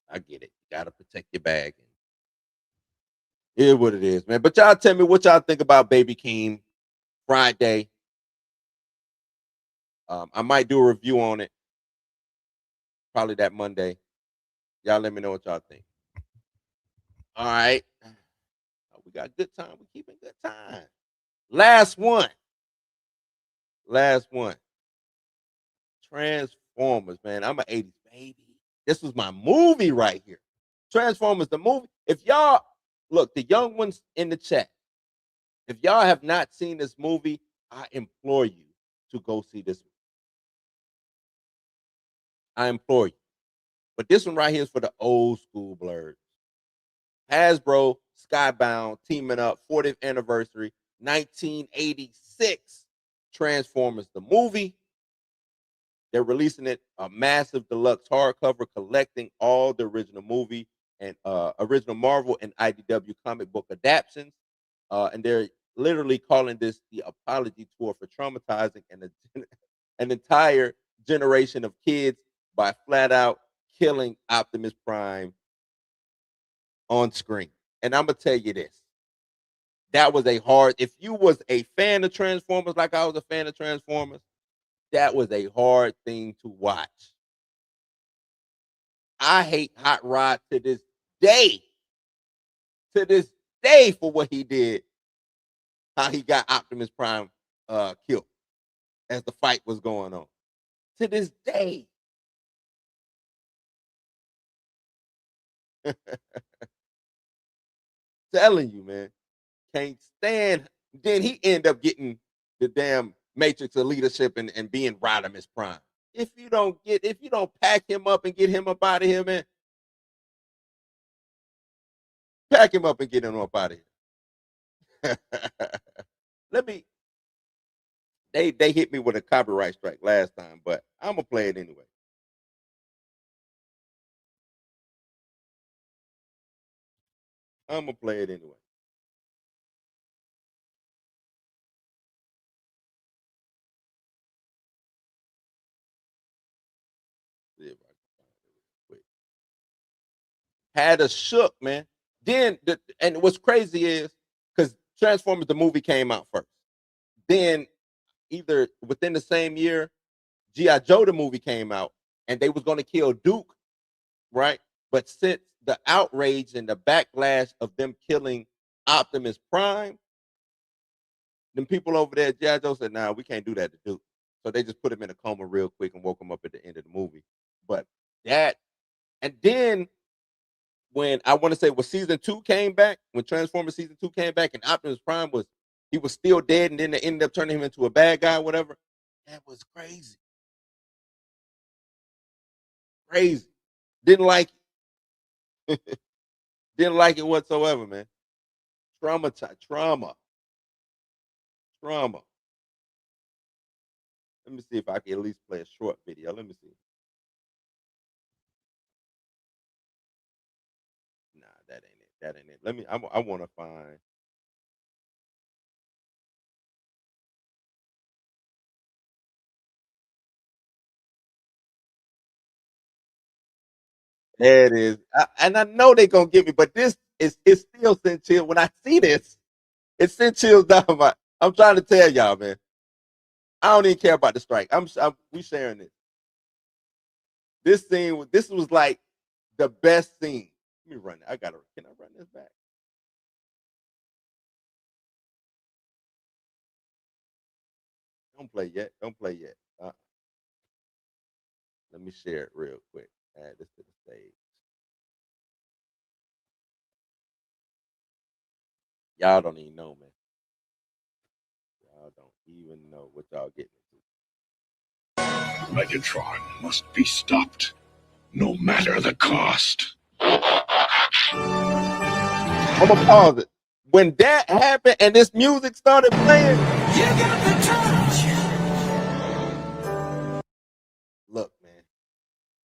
I get it. You gotta protect your bag. And it is what it is, man. But y'all tell me what y'all think about Baby Keem Friday. I might do a review on it probably that Monday. Y'all let me know what y'all think. All right. We got good time. We keeping good time. Last one. Transformers, man. I'm an 80s baby. This was my movie right here. Transformers, the movie. If y'all look, the young ones in the chat, if y'all have not seen this movie, I implore you to go see this movie. I implore you. But this one right here is for the old school blurs. Hasbro, Skybound, teaming up, 40th anniversary, 1986. Transformers, the movie. They're releasing it a massive deluxe hardcover collecting all the original movie and original Marvel and IDW comic book adaptations. And they're literally calling this the apology tour for traumatizing an entire generation of kids by flat out killing Optimus Prime on screen. And I'm gonna tell you this. That was a hard, if you was a fan of Transformers like I was a fan of Transformers, that was a hard thing to watch. I hate Hot Rod to this day. To this day for what he did. How he got Optimus Prime killed as the fight was going on. To this day. Telling you, man. Can't stand. Then he end up getting the damn matrix of leadership and being Rodimus Prime. If you don't pack him up and get him up out of here, man. Pack him up and get him up out of here. They hit me with a copyright strike last time, but I'm gonna play it anyway. I'm gonna play it anyway. See if I can find it real quick. Had us shook, man. And what's crazy is because Transformers the movie came out first. Then either within the same year, G.I. Joe the movie came out, and they was gonna kill Duke, right? But since the outrage and the backlash of them killing Optimus Prime, them people over there, G.I. Joe said, "Nah, we can't do that to Duke." So they just put him in a coma real quick and woke him up at the end of the movie. But that, and then when I want to say when season 2 came back, when Transformers season 2 came back, and Optimus Prime he was still dead, and then they ended up turning him into a bad guy, whatever. That was crazy. Crazy. Didn't like it. Didn't like it whatsoever, man. Trauma. Let me see if I can at least play a short video. Let me see. Nah, that ain't it. That ain't it. I want to find. There it is. And I know they're going to get me, but this is it's still sent chill. When I see this, it sent chills down my. I'm trying to tell y'all, man. I don't even care about the strike. We sharing this. This was like the best scene. Let me run it. Can I run this back? Don't play yet. Don't play yet. Let me share it real quick. Add this to the stage. Y'all don't even know, man. Y'all don't even know what y'all getting into. Megatron must be stopped, no matter the cost. I'm gonna pause it. When that happened and this music started playing, you got the touch. Look, man.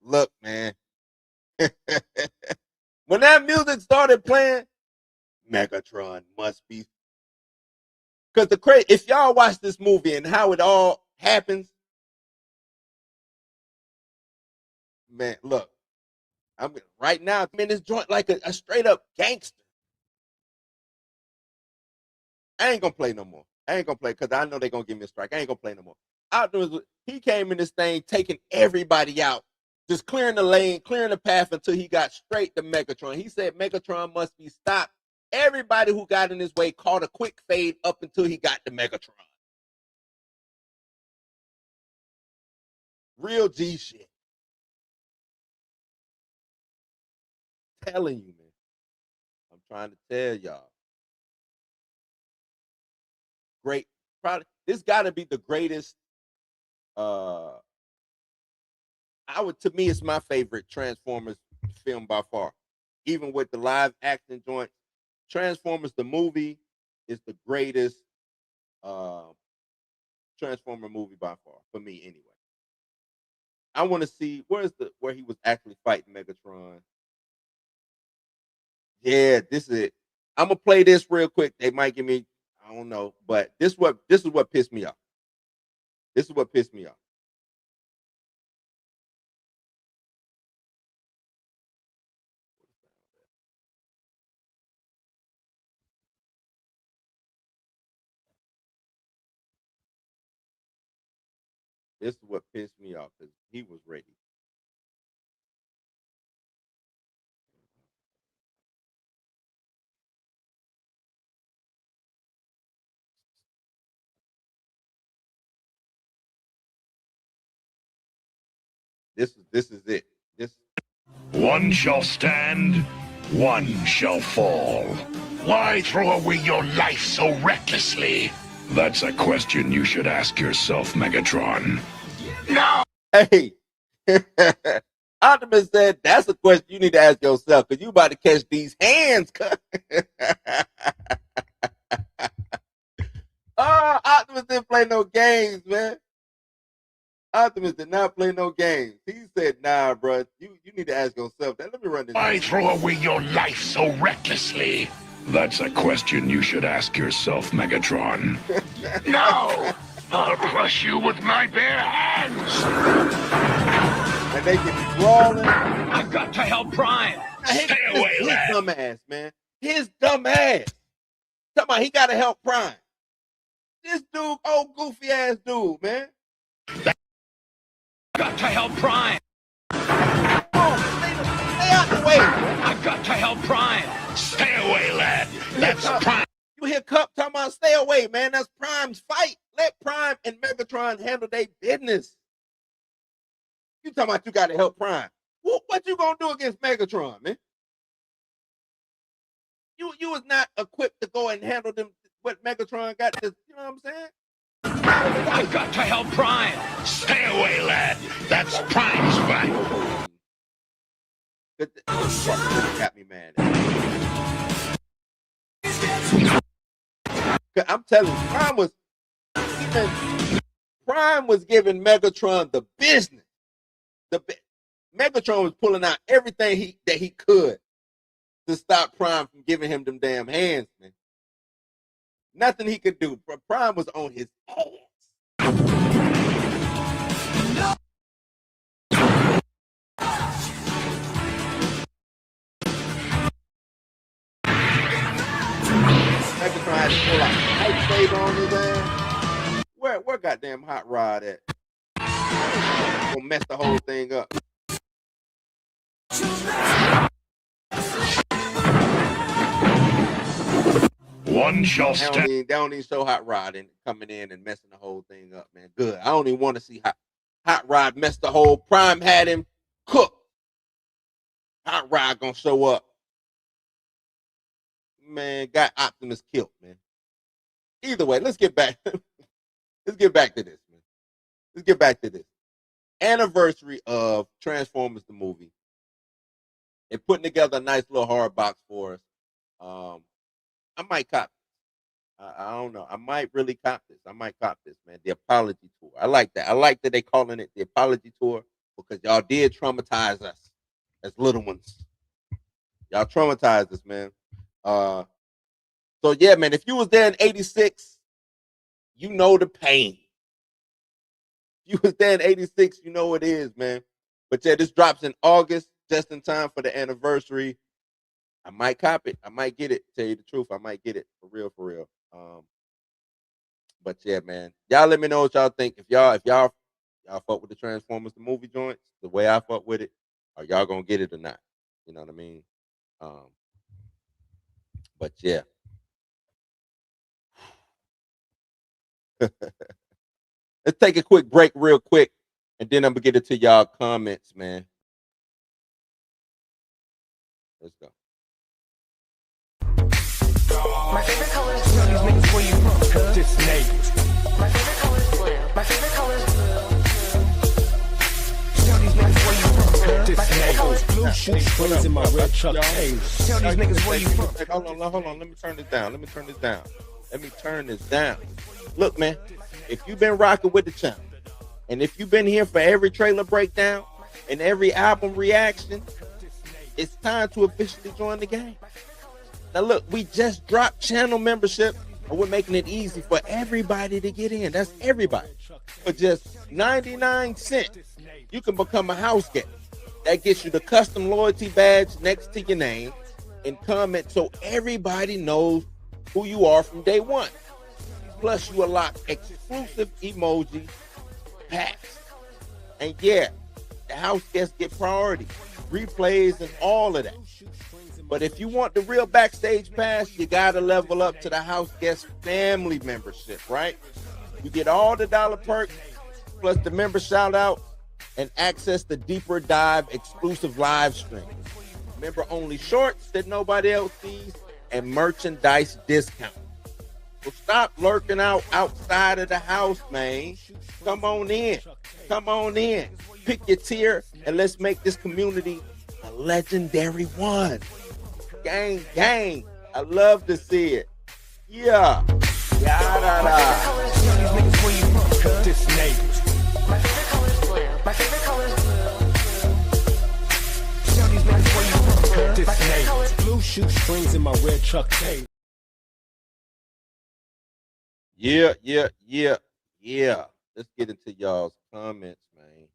Look, man. When that music started playing, Megatron must be. Because if y'all watch this movie and how it all happens, man, look. I mean, right now, I'm in this joint like a straight up gangster. I ain't gonna play no more. I ain't gonna play because I know they're gonna give me a strike. I ain't gonna play no more. He came in this thing taking everybody out, just clearing the lane, clearing the path until he got straight to Megatron. He said Megatron must be stopped. Everybody who got in his way caught a quick fade up until he got to Megatron. Real G shit. Telling you, man. I'm trying to tell y'all. Great. Probably this gotta be the greatest. To me, it's my favorite Transformers film by far. Even with the live action joint, Transformers the movie is the greatest Transformer movie by far for me. Anyway, I want to see where he was actually fighting Megatron. Yeah, this is it. I'm gonna play this real quick. They might give me, I don't know, but this is what pissed me off. This is what pissed me off. This is what pissed me off because he was ready. This is it. One shall stand, one shall fall. Why throw away your life so recklessly? That's a question you should ask yourself, Megatron. No! Hey, Optimus said that's a question you need to ask yourself because you about to catch these hands. Optimus didn't play no games, man. Optimus did not play no games. He said, nah, bro, you need to ask yourself that. Let me run this. Why throw away your life so recklessly? That's a question you should ask yourself, Megatron. No! I'll crush you with my bare hands! And they get brawling. I've got to help Prime! Stay away, his lad! dumb ass, man. His dumb ass. Talking about he got to help Prime. This dude, old goofy ass dude, man. Got to help Prime. Stay out the way. I've got to help Prime. Stay away, lad. That's Prime. You hear Cup talking about stay away, man. That's Prime's fight. Let Prime and Megatron handle their business. You talking about you got to help Prime. What you gonna do against Megatron, man? You was not equipped to go and handle them. What Megatron got this, you know what I'm saying? I've got to help Prime. Stay away, lad. That's Prime's fight. Got me mad. I'm telling you, Prime was giving Megatron the business. Megatron was pulling out everything that he could to stop Prime from giving him them damn hands, man. Nothing he could do. Prime was on his ass. Megatron had to pull out tight saber on his ass. Where goddamn Hot Rod at? Gonna mess the whole thing up. One shall They stand. they don't even show Hot Rod and coming in and messing the whole thing up, man. Good. I don't even want to see Hot Rod mess the whole Prime had him cooked. Hot Rod gonna show up. Man, got Optimus killed, man. Either way, let's get back. Let's get back to this, man. Let's get back to this. Anniversary of Transformers the movie. And putting together a nice little hard box for us. I might cop this. I don't know. I might really cop this. I might cop this, man. The apology tour. I like that. I like that they calling it the apology tour because y'all did traumatize us as little ones. Y'all traumatized us, man. So yeah, man. If you was there in '86, you know the pain. If you was there in '86, you know what it is, man. But yeah, this drops in August, just in time for the anniversary. I might cop it. I might get it. Tell you the truth, I might get it for real, for real. But yeah, man, y'all let me know what y'all think. If y'all fuck with the Transformers the movie joints the way I fuck with it, are y'all gonna get it or not? You know what I mean? But yeah. Let's take a quick break real quick, and then I'm gonna get into y'all comments, man. Let's go. My favorite color is blue. These niggas where you from, cuz? This nigga. My favorite color is blue. My favorite color is blue. Tell these niggas where you from, cuz? This My favorite color is nigga. blue. Shoot springs in my red truck Taylor. Tell these niggas where you from. Hold on. Let me turn this down. Let me turn this down. Look, man, if you've been rocking with the channel, and if you've been here for every trailer breakdown and every album reaction, it's time to officially join the game. Now, look, we just dropped channel membership, and we're making it easy for everybody to get in. That's everybody. For just 99 cents, you can become a house guest. That gets you the custom loyalty badge next to your name and comment so everybody knows who you are from day one. Plus, you unlock exclusive emoji packs. And yeah, the house guests get priority, replays, and all of that. But if you want the real backstage pass, you gotta level up to the house guest family membership, right? You get all the dollar perks, plus the member shout out, and access the deeper dive exclusive live stream. Member only shorts that nobody else sees, and merchandise discount. So stop lurking outside of the house, man. Come on in. Come on in. Pick your tier, and let's make this community a legendary one. Gang, gang. I love to see it. Yeah. My favorite color is blue. These niggas where you from, cuz? This nigga. My favorite color is blue. My favorite color is blue. Tell these niggas where you from, cuz? This My favorite color is nigga. Blue shoe springs in my red truck Taylor. Yeah. Let's get into y'all's comments, man.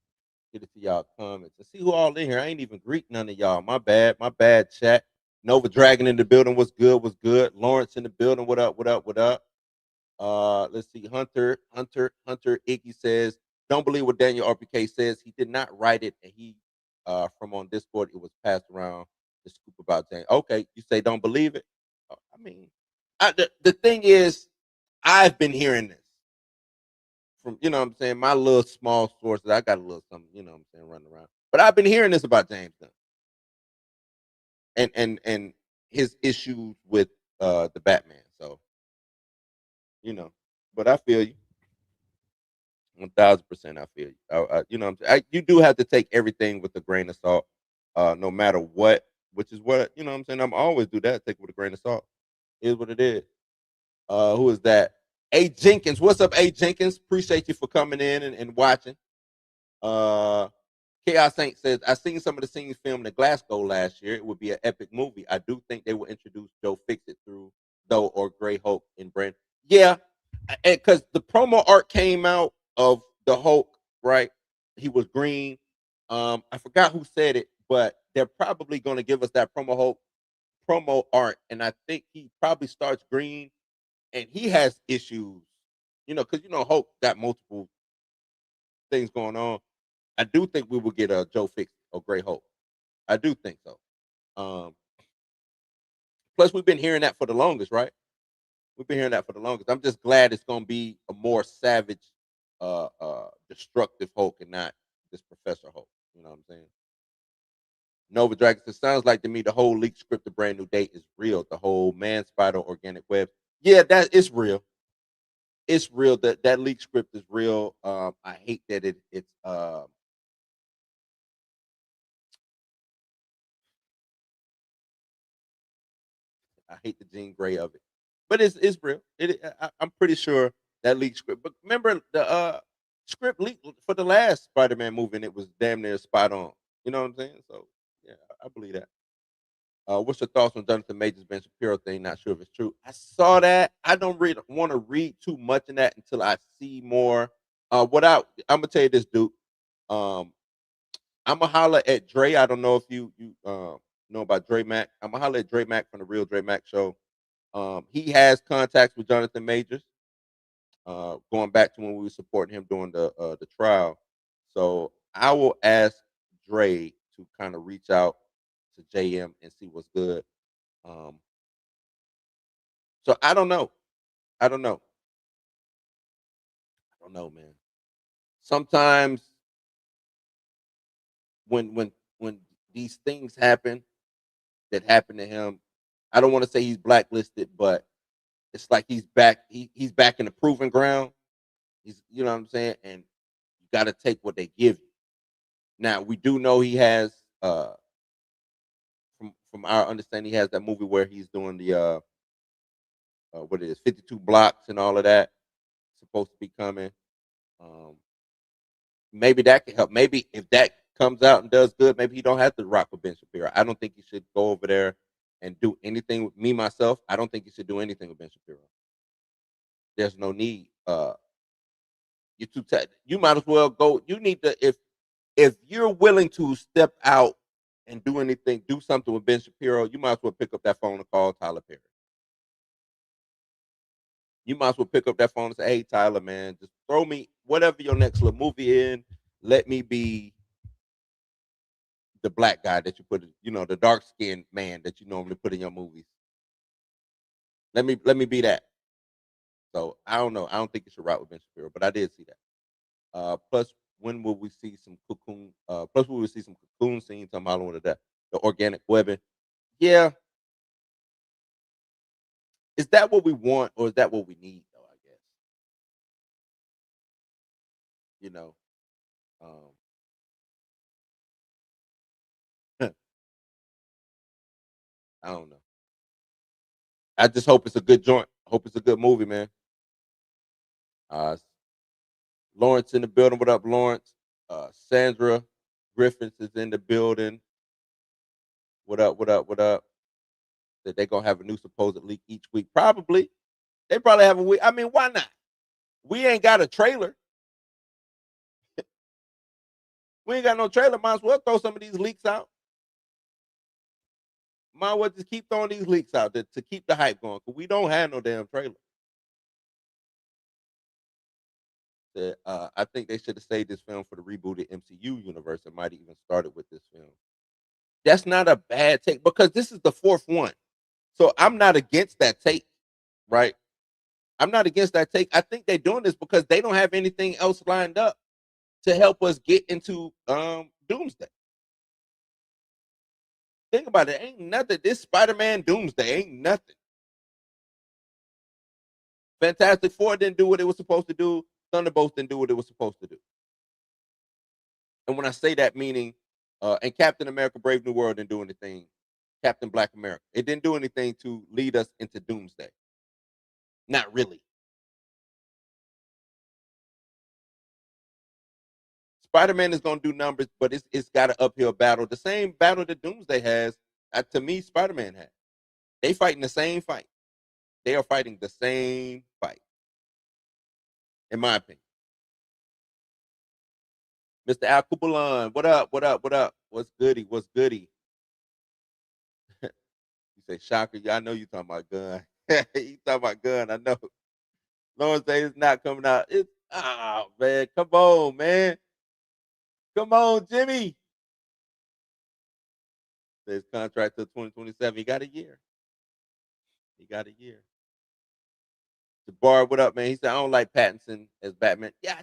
Get into y'all comments. And see who all in here. I ain't even greet none of y'all. My bad, chat. Nova Dragon in the building. What's good? Lawrence in the building. What up? Let's see. Hunter Iggy says, don't believe what Daniel RPK says. He did not write it, and he from on Discord, it was passed around the scoop about James. Okay, you say don't believe it. I mean, the thing is, I've been hearing this from, you know what I'm saying, my little small sources. I got a little something, you know what I'm saying, running around. But I've been hearing this about James Gunn and his issues with the Batman. So, you know, but I feel you. 1,000% I feel you. You know what I'm saying? You do have to take everything with a grain of salt, no matter what, which is what, you know what I'm saying? I'm always do that, take it with a grain of salt. It is what it is. Who is that? A Jenkins. What's up, A Jenkins? Appreciate you for coming in and watching. Chaos Saint says, I seen some of the scenes filmed in Glasgow last year. It would be an epic movie. I do think they will introduce Joe Fixit through though or Grey Hulk in Brand. Yeah, because the promo art came out of the Hulk, right? He was green. I forgot who said it, but they're probably going to give us that promo Hulk promo art, and I think he probably starts green, and he has issues, you know, because you know Hulk got multiple things going on. I do think we will get a Joe Fix or Grey Hulk. I do think so. Um, Plus, we've been hearing that for the longest, right? We've been hearing that for the longest. I'm just glad it's gonna be a more savage, destructive Hulk and not this Professor Hulk. You know what I'm saying? Nova Dragon says, sounds like to me the whole leaked script of Brand New Day is real. The whole man spider organic web. Yeah, that is real. It's real. That leaked script is real. I hate that it's I hate the Jean Grey of it. But it's real. I'm pretty sure that leaked script. But remember the script leak for the last Spider-Man movie, and it was damn near spot on. You know what I'm saying? So yeah, I believe that. What's your thoughts on Jonathan Majors Ben Shapiro thing? Not sure if it's true. I saw that. I don't really want to read too much in that until I see more. I'm gonna tell you this, Duke. Um, I'm gonna holler at Dre. I don't know if you know about Dre Mac. I'm gonna holler at Dre Mac from the Real Dre Mac Show. He has contacts with Jonathan Majors, going back to when we were supporting him during the trial. So I will ask Dre to kind of reach out to JM and see what's good. Um, so I don't know. I don't know. I don't know, man. Sometimes when these things happen that happen to him, I don't want to say he's blacklisted, but it's like he's back. He's back in the proving ground. He's, you know what I'm saying, and you got to take what they give you. Now we do know he has, from our understanding, he has that movie where he's doing the what it is, 52 blocks and all of that. Supposed to be coming. Um, Maybe that can help. Maybe if that comes out and does good, maybe he don't have to rock with Ben Shapiro. I don't think he should go over there and do anything with me myself. I don't think he should do anything with Ben Shapiro. There's no need. You're too tight. You might as well go. You need to, if you're willing to step out and do anything, do something with Ben Shapiro, you might as well pick up that phone and call Tyler Perry. You might as well pick up that phone and say, "Hey, Tyler, man, just throw me whatever your next little movie in. Let me be the black guy that you put, the dark skinned man that you normally put in your movies. Let me be that." So I don't know. I don't think it should route with Ben Shapiro, but I did see that. Plus, when will we see some cocoon? Plus, we will see some cocoon scenes. I'm hollering at that. The organic webbing. Yeah, is that what we want, or is that what we need? Though I guess you know. Um, I don't know. I just hope it's a good joint. I hope it's a good movie, man. Uh, Lawrence in the building. What up, Lawrence? Sandra Griffiths is in the building. What up? What up? What up? That they gonna have a new supposed leak each week. Probably. They probably have a week. I mean, why not? We ain't got a trailer. We ain't got no trailer. Might as well throw some of these leaks out. Might as well just keep throwing these leaks out to keep the hype going. Cause we don't have no damn trailer. I think they should have saved this film for the rebooted MCU universe and might have even started with this film. That's not a bad take because this is the fourth one. So I'm not against that take, right? I'm not against that take. I think they're doing this because they don't have anything else lined up to help us get into Doomsday. Think about it. Ain't nothing. This Spider-Man Doomsday ain't nothing. Fantastic Four didn't do what it was supposed to do. Thunderbolts didn't do what it was supposed to do. And when I say that, meaning, and Captain America: Brave New World didn't do anything. Captain Black America, it didn't do anything to lead us into Doomsday. Not really. Spider-Man is going to do numbers, but it's got an uphill battle. The same battle that Doomsday has, to me, Spider-Man has. They fighting the same fight. They are fighting the same fight, in my opinion. Mr. Al Kubalan, what up? What up? What up? What's goody? What's goody? You say shocker? Yeah, I know you talking about gun. You talking about gun? I know. Lawrence say it's not coming out. It's man, come on, man. Come on, Jimmy. His contract till 2027. He got a year. He got a year. Jabbar, what up, man? He said, I don't like Pattinson as Batman. Yeah,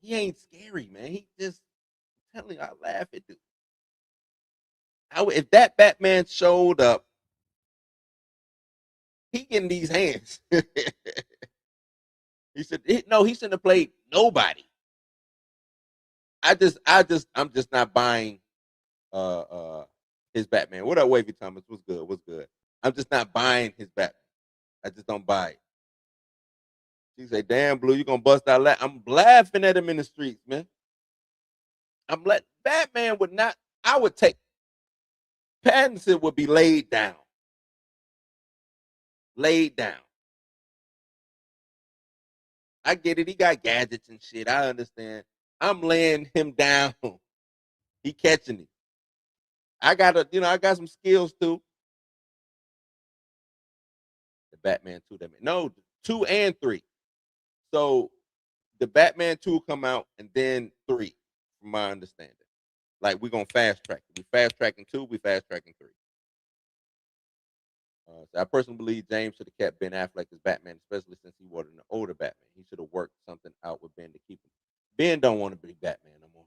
he ain't scary, man. He just, I'm telling you, I laugh at dude. If that Batman showed up, he getting these hands. He said, no, he shouldn't have played nobody. I'm just not buying his Batman. What up, Wavy Thomas? What's good? What's good? I'm just not buying his Batman. I just don't buy it. She say, damn, Blue, you gonna bust out I'm laughing at him in the streets, man. Batman would not, I would take Pattinson would be laid down. Laid down. I get it. He got gadgets and shit. I understand. I'm laying him down. He catching it. I got some skills too. The Batman 2. No, 2 and 3. So the Batman 2 come out and then 3, from my understanding. Like we're gonna fast track it. We fast tracking 2, we fast tracking 3. So I personally believe James should have kept Ben Affleck as Batman, especially since he wasn't an older Batman. He should have worked something out with Ben to keep him. Ben don't want to be Batman no more.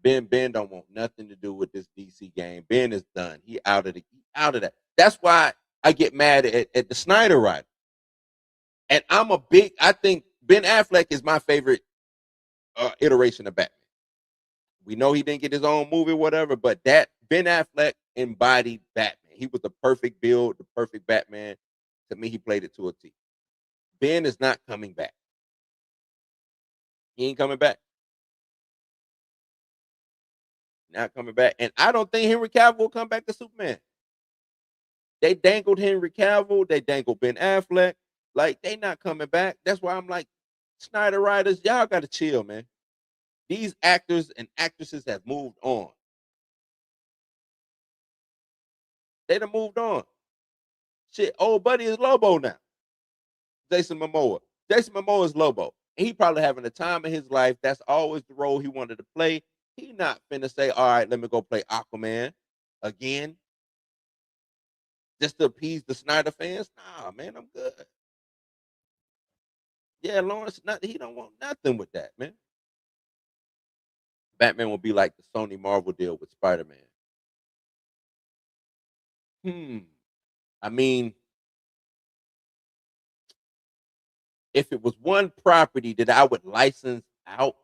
Ben don't want nothing to do with this DC game. Ben is done. He out of that. That's why I get mad at the Snyder writer. And I think Ben Affleck is my favorite iteration of Batman. We know he didn't get his own movie, whatever, but that Ben Affleck embodied Batman. He was the perfect build, the perfect Batman. To me, he played it to a T. Ben is not coming back. He ain't coming back. Not coming back. And I don't think Henry Cavill will come back to Superman. They dangled Henry Cavill. They dangled Ben Affleck. Like, they not coming back. That's why I'm like, Snyder writers, y'all got to chill, man. These actors and actresses have moved on. They done moved on. Shit, old buddy is Lobo now. Jason Momoa. Jason Momoa is Lobo. And he probably having the time of his life. That's always the role he wanted to play. He not finna say, all right, let me go play Aquaman again. Just to appease the Snyder fans. Nah, man, I'm good. Yeah, Lawrence, he don't want nothing with that, man. Batman will be like the Sony Marvel deal with Spider-Man. I mean, if it was one property that I would license out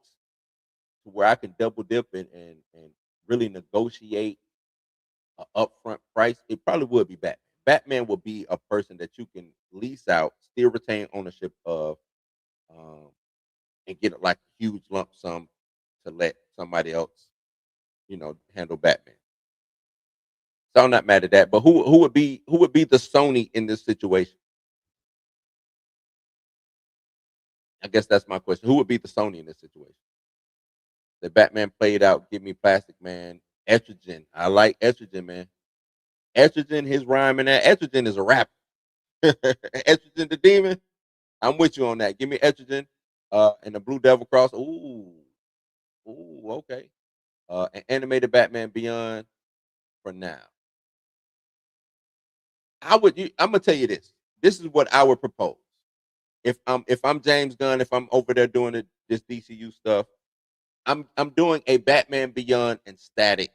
to where I can double dip and really negotiate an upfront price, it probably would be Batman. Batman will be a person that you can lease out, still retain ownership of, and get like a huge lump sum to let somebody else, handle Batman. So I'm not mad at that. But who would be the Sony in this situation? I guess that's my question. Who would be the Sony in this situation? The Batman played out. Give me Plastic Man. Etrigan. I like Etrigan, man. Etrigan, his rhyme in that. Etrigan is a rapper. Etrigan the Demon. I'm with you on that. Give me Etrigan. And the Blue Devil Cross. Ooh, okay. An animated Batman Beyond for now. I'm gonna tell you this. This is what I would propose. If I'm James Gunn, if I'm over there doing this DCU stuff, I'm doing a Batman Beyond and Static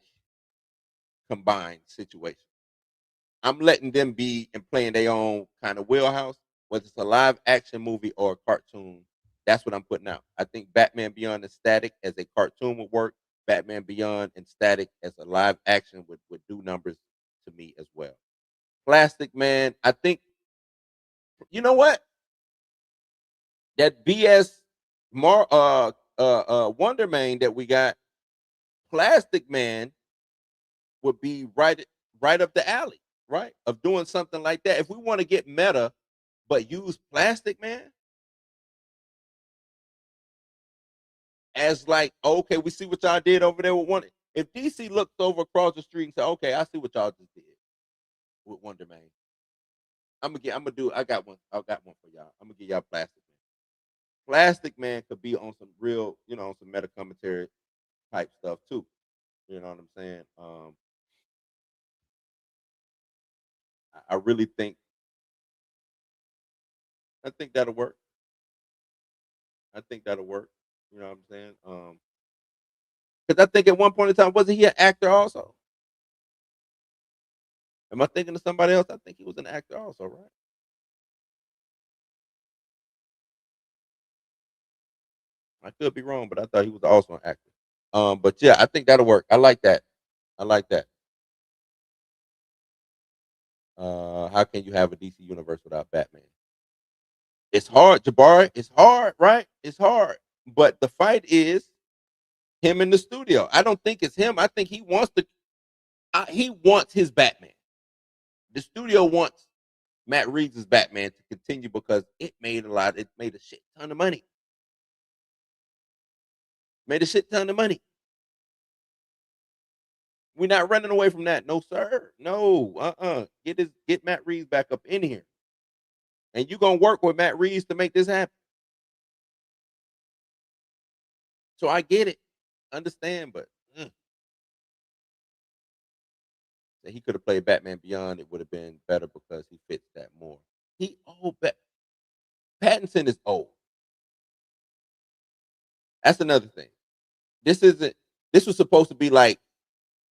combined situation. I'm letting them be and playing their own kind of wheelhouse, whether it's a live action movie or a cartoon. That's what I'm putting out. I think Batman Beyond and Static as a cartoon would work. Batman Beyond and Static as a live action would do numbers to me as well. Plastic Man, I think, you know what? That BS Wonder Man that we got, Plastic Man would be right up the alley, right? Of doing something like that. If we want to get meta, but use Plastic Man as like, okay, we see what y'all did over there with Wonder. If DC looks over across the street and say, okay, I see what y'all just did with Wonder Man. I got one for y'all. I'm gonna give y'all Plastic Man. Plastic Man could be on some real, some meta commentary type stuff too. You know what I'm saying? I really think that'll work. I think that'll work. You know what I'm saying? Because I think at one point in time, wasn't he an actor also? Am I thinking of somebody else? I think he was an actor also, right? I could be wrong, but I thought he was also an actor. But yeah, I think that'll work. I like that. I like that. How can you have a DC universe without Batman? It's hard, Jabari. It's hard, right? It's hard. But the fight is him in the studio. I don't think it's him. I think he wants to. He wants his Batman. The studio wants Matt Reeves' Batman to continue because it made a lot. It made a shit ton of money. Made a shit ton of money. We're not running away from that. No, sir. No. Get Matt Reeves back up in here. And you're gonna work with Matt Reeves to make this happen. So I get it. Understand, but he could have played Batman Beyond. It would have been better because he fits that more. He old. Pattinson is old. That's another thing. This isn't. This was supposed to be like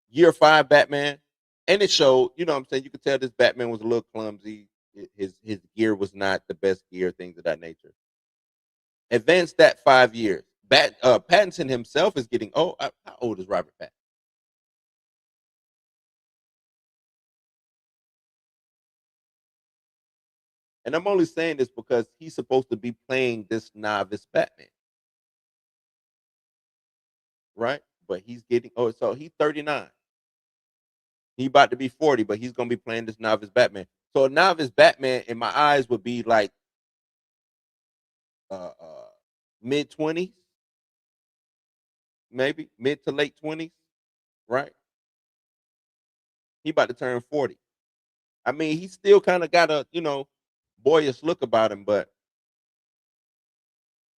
year 5 Batman, and it showed. You know what I'm saying? You could tell this Batman was a little clumsy. His gear was not the best gear. Things of that nature. Advance that 5 years. Pattinson himself is getting old. How old is Robert Pattinson? And I'm only saying this because he's supposed to be playing this novice Batman, right? But he's getting so he's 39. He about to be 40, but he's gonna be playing this novice Batman. So a novice Batman, in my eyes, would be like mid 20s, maybe mid to late 20s, right? He about to turn 40. I mean, he still kind of got a boyish look about him, but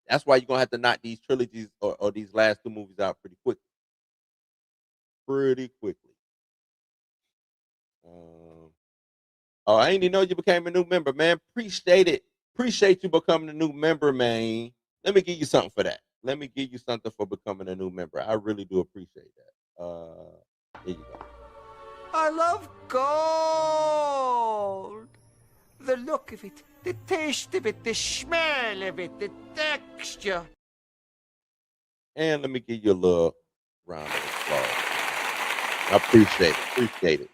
that's why you're gonna have to knock these trilogies or these last 2 movies out pretty quickly. Pretty quickly. Um, oh, I didn't even know you became a new member, man. Appreciate it. Appreciate you becoming a new member, man. Let me give you something for that. Let me give you something for becoming a new member. I really do appreciate that. Here you go. I love gold. The look of it, the taste of it, the smell of it, the texture. And let me give you a little round of applause. I appreciate it. Appreciate it.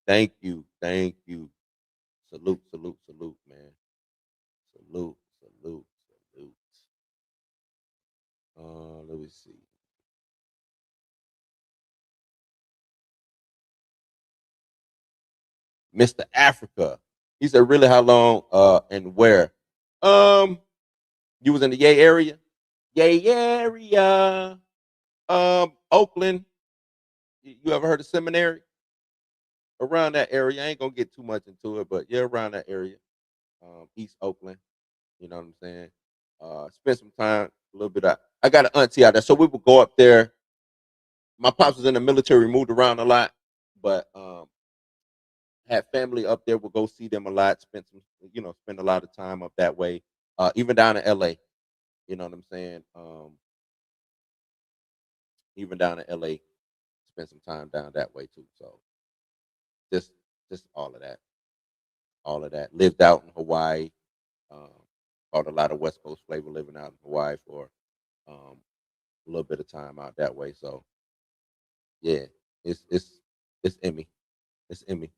Thank you. Thank you. Salute, salute, salute, man. Salute, salute, salute. Let me see. Mr. Africa. He said, really, how long and where? Um, you was in the Yay area? Yay area. Oakland. You ever heard of seminary? Around that area. I ain't gonna get too much into it, but yeah, around that area. East Oakland. You know what I'm saying? Spend some time, a little bit out. I got an auntie out there. So we would go up there. My pops was in the military, moved around a lot, but had family up there, would go see them a lot, spend a lot of time up that way. Even down in LA, you know what I'm saying? Even down in LA, spend some time down that way too. So just just all of that. All of that. Lived out in Hawaii. Um, Caught a lot of West Coast flavor living out in Hawaii for a little bit of time out that way. So yeah, it's in me. It's in me.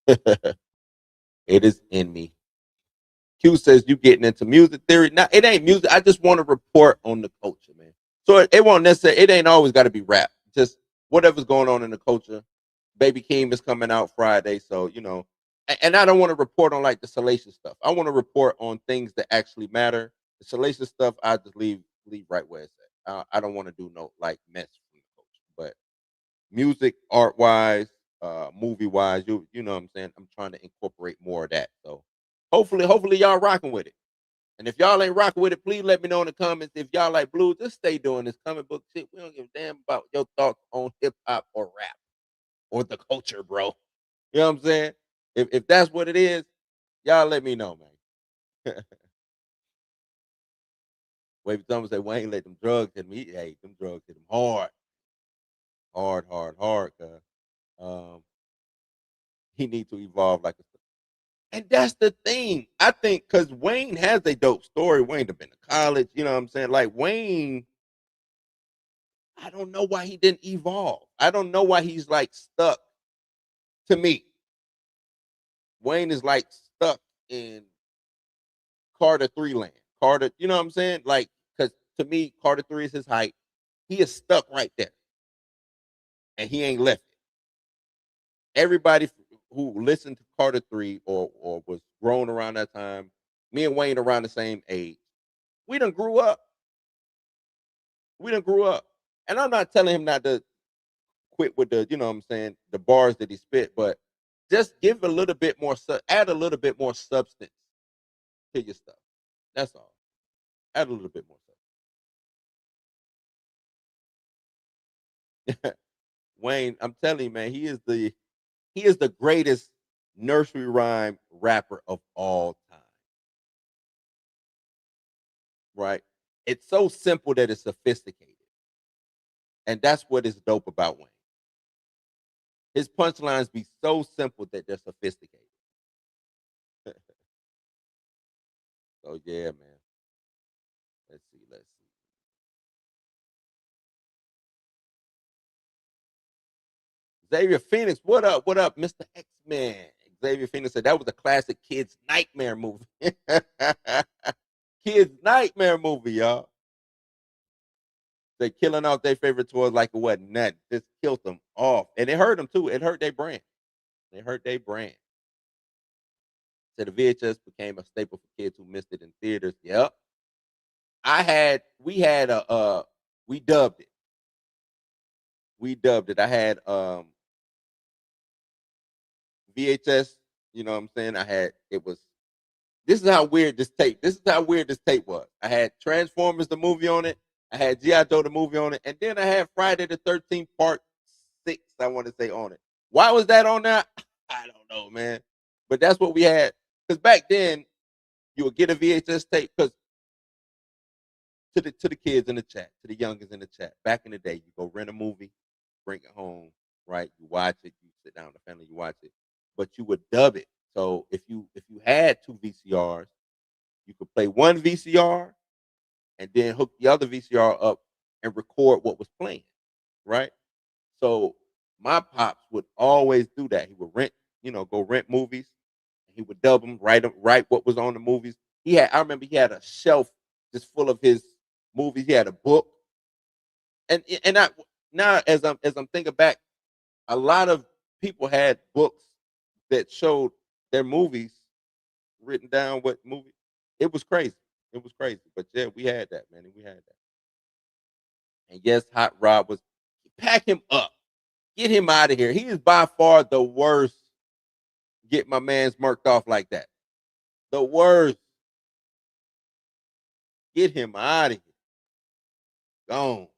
It is in me. Q says you getting into music theory. Now it ain't music. I just want to report on the culture, man. So it won't necessarily. It ain't always got to be rap. Just whatever's going on in the culture. Baby Keem is coming out Friday, so and I don't want to report on like the salacious stuff. I want to report on things that actually matter. The salacious stuff, I just leave right where it's at. I don't want to do no like mess from the culture. But music, art wise, movie wise, you know what I'm saying. I'm trying to incorporate more of that. So hopefully y'all rocking with it. And if y'all ain't rocking with it, please let me know in the comments. If y'all like Blue, just stay doing this comic book shit. We don't give a damn about your thoughts on hip hop or rap or the culture, bro. You know what I'm saying? If that's what it is, y'all let me know, man. Wait, someone say Wayne let them drugs hit him. Hey, them drugs hit him hard, hard, hard, hard. Cause he need to evolve like a. And that's the thing. I think because Wayne has a dope story. Wayne have been to college. You know what I'm saying? Like Wayne, I don't know why he didn't evolve. I don't know why he's like stuck. To me, Wayne is like stuck in Carter 3 land. Carter, you know what I'm saying? Like, because to me, Carter 3 is his height. He is stuck right there. And he ain't left it. Everybody who listened to Carter 3 or was grown around that time, me and Wayne around the same age, we done grew up. We done grew up. And I'm not telling him not to quit with the, you know what I'm saying, the bars that he spit, but just give a little bit more, add a little bit more substance to your stuff. That's all. Add a little bit more stuff. Wayne, I'm telling you, man, he is the greatest nursery rhyme rapper of all time. Right? It's so simple that it's sophisticated. And that's what is dope about Wayne. His punchlines be so simple that they're sophisticated. So yeah, man. Let's see. Xavier Phoenix, what up? What up, Mr. X-Men? Xavier Phoenix said that was a classic kids' nightmare movie. Kids' nightmare movie, y'all. They killing off their favorite toys like it wasn't nothing. Just killed them off. And it hurt them too. It hurt their brand. It hurt their brand. So the VHS became a staple for kids who missed it in theaters. Yep. We dubbed it. We dubbed it. I had VHS, you know what I'm saying? This is how weird this tape was. I had Transformers the movie on it. I had G.I. Joe the movie on it. And then I had Friday the 13th part 6, I want to say, on it. Why was that on there? I don't know, man. But that's what we had. Because back then, you would get a VHS tape because to the kids in the chat, to the youngins in the chat, back in the day, you go rent a movie, bring it home, right? You watch it, you sit down with the family, you watch it. But you would dub it. So if you had 2 VCRs, you could play one VCR and then hook the other VCR up and record what was playing, right? So my pops would always do that. He would go rent movies, and he would dub them, write what was on the movies. I remember he had a shelf just full of his movies. He had a book, and I now as I'm thinking back, a lot of people had books that showed their movies written down what movie. It was crazy. It was crazy. But yeah, we had that, man. We had that. And yes, Hot Rod was pack him up. Get him out of here. He is by far the worst. Get my man's murked off like that. The worst. Get him out of here. Gone.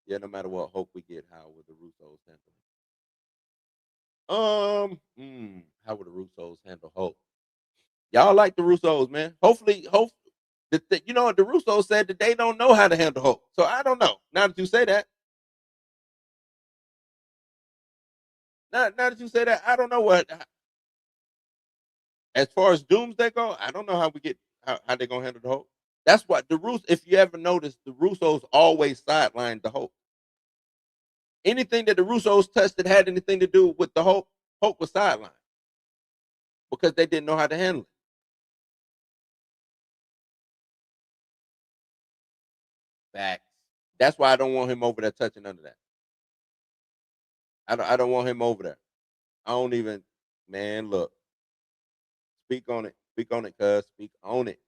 Yeah, no matter what hope we get, how would the Russos handle it? How would the Russos handle hope? Y'all like the Russos, man. Hopefully, you know what the Russos said that they don't know how to handle hope. So I don't know. Now that you say that, I don't know what. As far as Doomsday go, I don't know how they're gonna handle the hope. That's what the Russos. If you ever notice, the Russos always sidelined the hope. Anything that the Russos touched that had anything to do with the hope was sidelined because they didn't know how to handle it. Facts. That's why I don't want him over there touching under that. I don't want him over there. I don't even, man. Look, speak on it. Speak on it, cuz. Speak on it.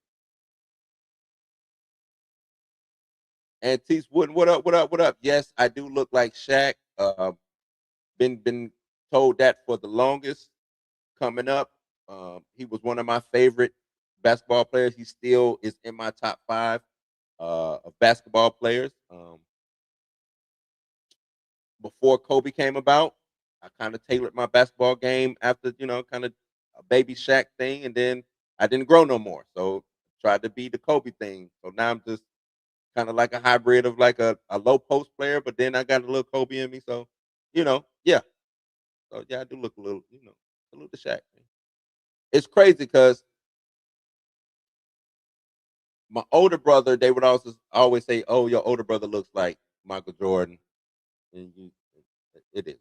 And Tease Wooden, what up? What up? What up? Yes, I do look like Shaq. Been told that for the longest. Coming up, he was one of my favorite basketball players. He still is in my top 5 of basketball players. Before Kobe came about, I kind of tailored my basketball game after, kind of a baby Shaq thing, and then I didn't grow no more. So tried to be the Kobe thing. So now I'm just kind of like a hybrid of like a low post player, but then I got a little Kobe in me. So, yeah. So yeah, I do look a little, a little Shaq. Man. It's crazy because my older brother, they would also always say, "Oh, your older brother looks like Michael Jordan," and it is what it is.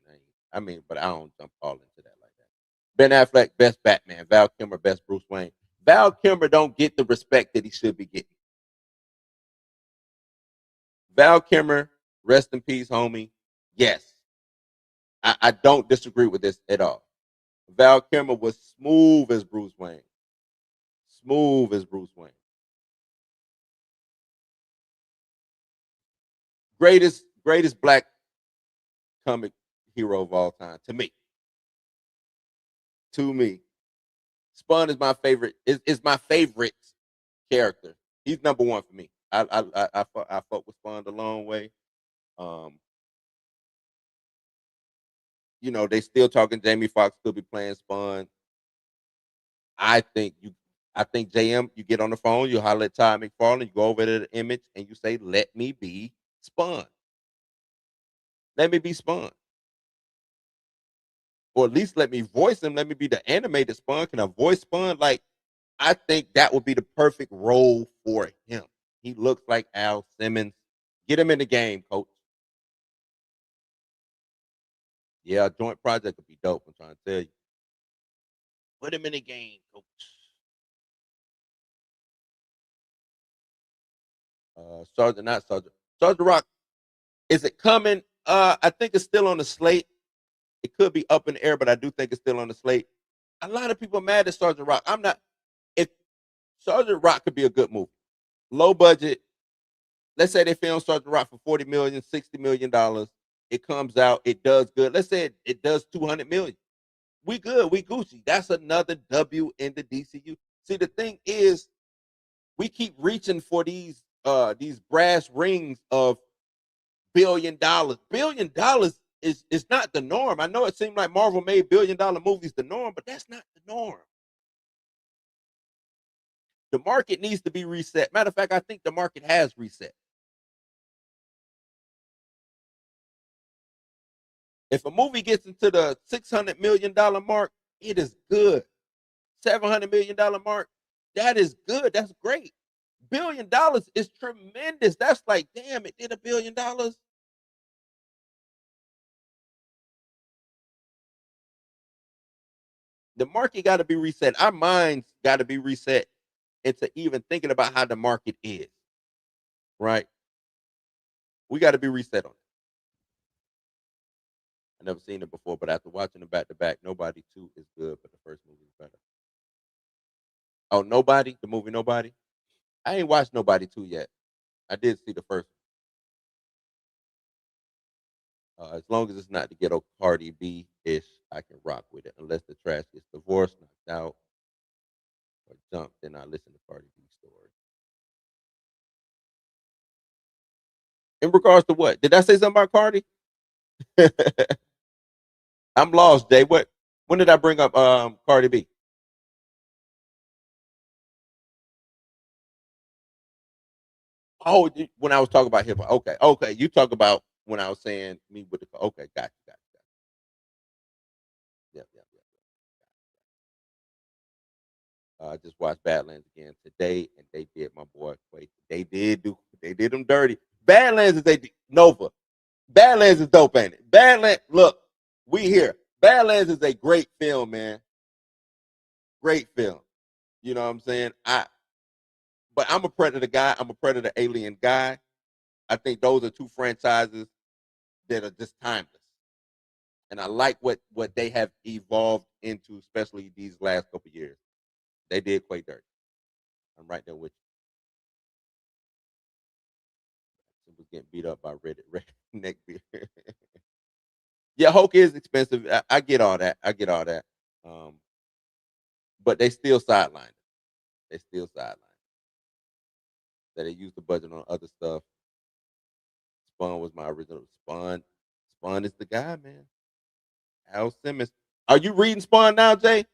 And I mean, but I don't jump all into that like that. Ben Affleck, best Batman. Val Kilmer, best Bruce Wayne. Val Kilmer don't get the respect that he should be getting. Val Kilmer, rest in peace, homie. Yes, I don't disagree with this at all. Val Kilmer was smooth as Bruce Wayne. Smooth as Bruce Wayne. Greatest black comic hero of all time to me. To me, Spawn is my favorite. Is my favorite character. He's number one for me. I fuck with Spawn a long way. Um, they still talking. Jamie Foxx could be playing Spawn. I think you. I think JM. You get on the phone. You holler at Todd McFarlane. You go over to the Image and you say, "Let me be Spawn. Let me be Spawn." Or at least let me voice him. Let me be the animated Spawn. Can I voice Spawn? Like, I think that would be the perfect role for him. He looks like Al Simmons. Get him in the game, coach. Yeah, a joint project would be dope. I'm trying to tell you. Put him in the game, coach. Sergeant, not Sergeant. Sergeant Rock. Is it coming? I think it's still on the slate. It could be up in the air, but I do think it's still on the slate. A lot of people are mad at Sergeant Rock. I'm not. If Sergeant Rock could be a good movie, low budget. Let's say they film Sergeant Rock for 40 million, $60 million. It comes out, it does good. Let's say it does 200 million. We good, we Gucci. That's another W in the DCU. See, the thing is, we keep reaching for these brass rings of $1 billion. $1 billion is not the norm. I know it seemed like Marvel made $1 billion movies the norm, but that's not the norm. The market needs to be reset. Matter of fact, I think the market has reset. If a movie gets into the $600 million mark, it is good. $700 million mark, that is good. That's great. $1 billion is tremendous. That's like, damn, it did $1 billion. The market got to be reset. Our minds got to be reset into even thinking about how the market is. Right? We got to be reset on it. I never seen it before, but after watching it back to back, Nobody 2 is good, but the first movie is better. Oh, Nobody, the movie Nobody. I ain't watched Nobody 2 yet. I did see the first one. As long as it's not the ghetto Cardi B ish, I can rock with it. Unless the trash gets divorced, knocked out, or jumped, then I listen to Cardi B story. In regards to what? Did I say something about Cardi? I'm lost, Jay. What? When did I bring up Cardi B? Oh, when I was talking about hip hop. Okay, okay. You talk about when I was saying me with the. Okay, got you. Yeah, yeah, yeah. I just watched Badlands again today, and they did my boy Quake. They did him dirty. Badlands is Nova. Badlands is dope, ain't it? Badlands, look, we here. Badlands is a great film, man. Great film. You know what I'm saying? But I'm a Predator guy. I'm a Predator Alien guy. I think those are two franchises that are just timeless. And I like what they have evolved into, especially these last couple years. They did Quake dirty. I'm right there with you. Was getting beat up by Reddit neck beer. Yeah, Hulk is expensive. I get all that. I get all that. Um, but they still sidelined. They still sideline. That they used the budget on other stuff. Spawn was my original. Spawn is the guy, man. Al Simmons. Are you reading Spawn now, Jay?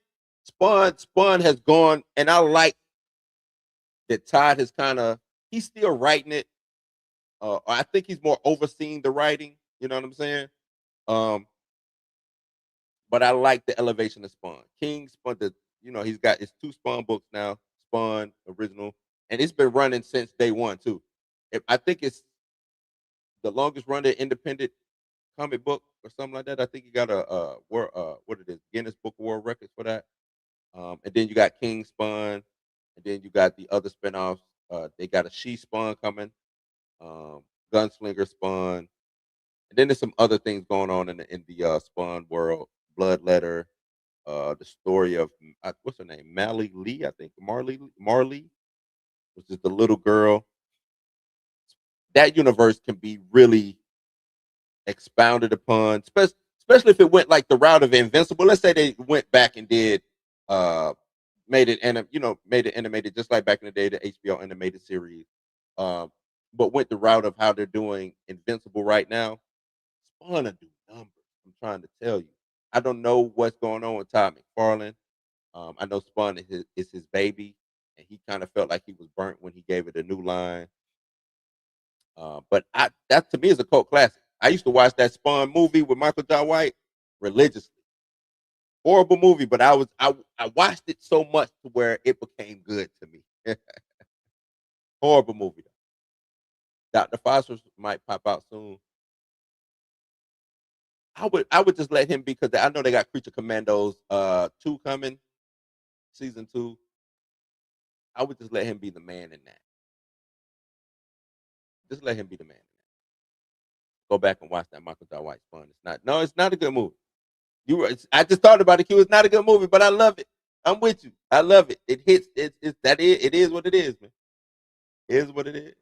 Spawn has gone, and I like that Todd has kind of, he's still writing it. I think he's more overseeing the writing. You know what I'm saying? Um, but I like the elevation of Spawn. King Spawn, he's got his 2 Spawn books now, Spawn original, and it's been running since day one too. I think it's the longest running independent comic book or something like that. I think he got what it is, Guinness Book of World Records for that. And then you got King Spawn, and then you got the other spinoffs. They got a She Spawn coming, Gunslinger Spawn, and then there's some other things going on in the Spawn world. Bloodletter, the story of what's her name, Mally Lee, I think Marley, which is the little girl. That universe can be really expounded upon, especially if it went like the route of Invincible. Let's say they went back and did made it animated just like back in the day, the HBO animated series. But went the route of how they're doing Invincible right now. Spawn to do numbers. I'm trying to tell you. I don't know what's going on with Todd McFarlane. I know Spawn is his baby, and he kind of felt like he was burnt when he gave it a new line. But that to me is a cult classic. I used to watch that Spawn movie with Michael Jai White religiously. Horrible movie, but I watched it so much to where it became good to me. Horrible movie though. Dr. Foster might pop out soon. I would just let him be, because I know they got Creature Commandos 2 coming, season 2. I would just let him be the man in that. Just let him be the man in that. Go back and watch that Michael Jai White Spawn. It's not a good movie. I just thought about it, Q. It's not a good movie, but I love it. I'm with you. I love it. It hits. It is what it is, man. It is what it is.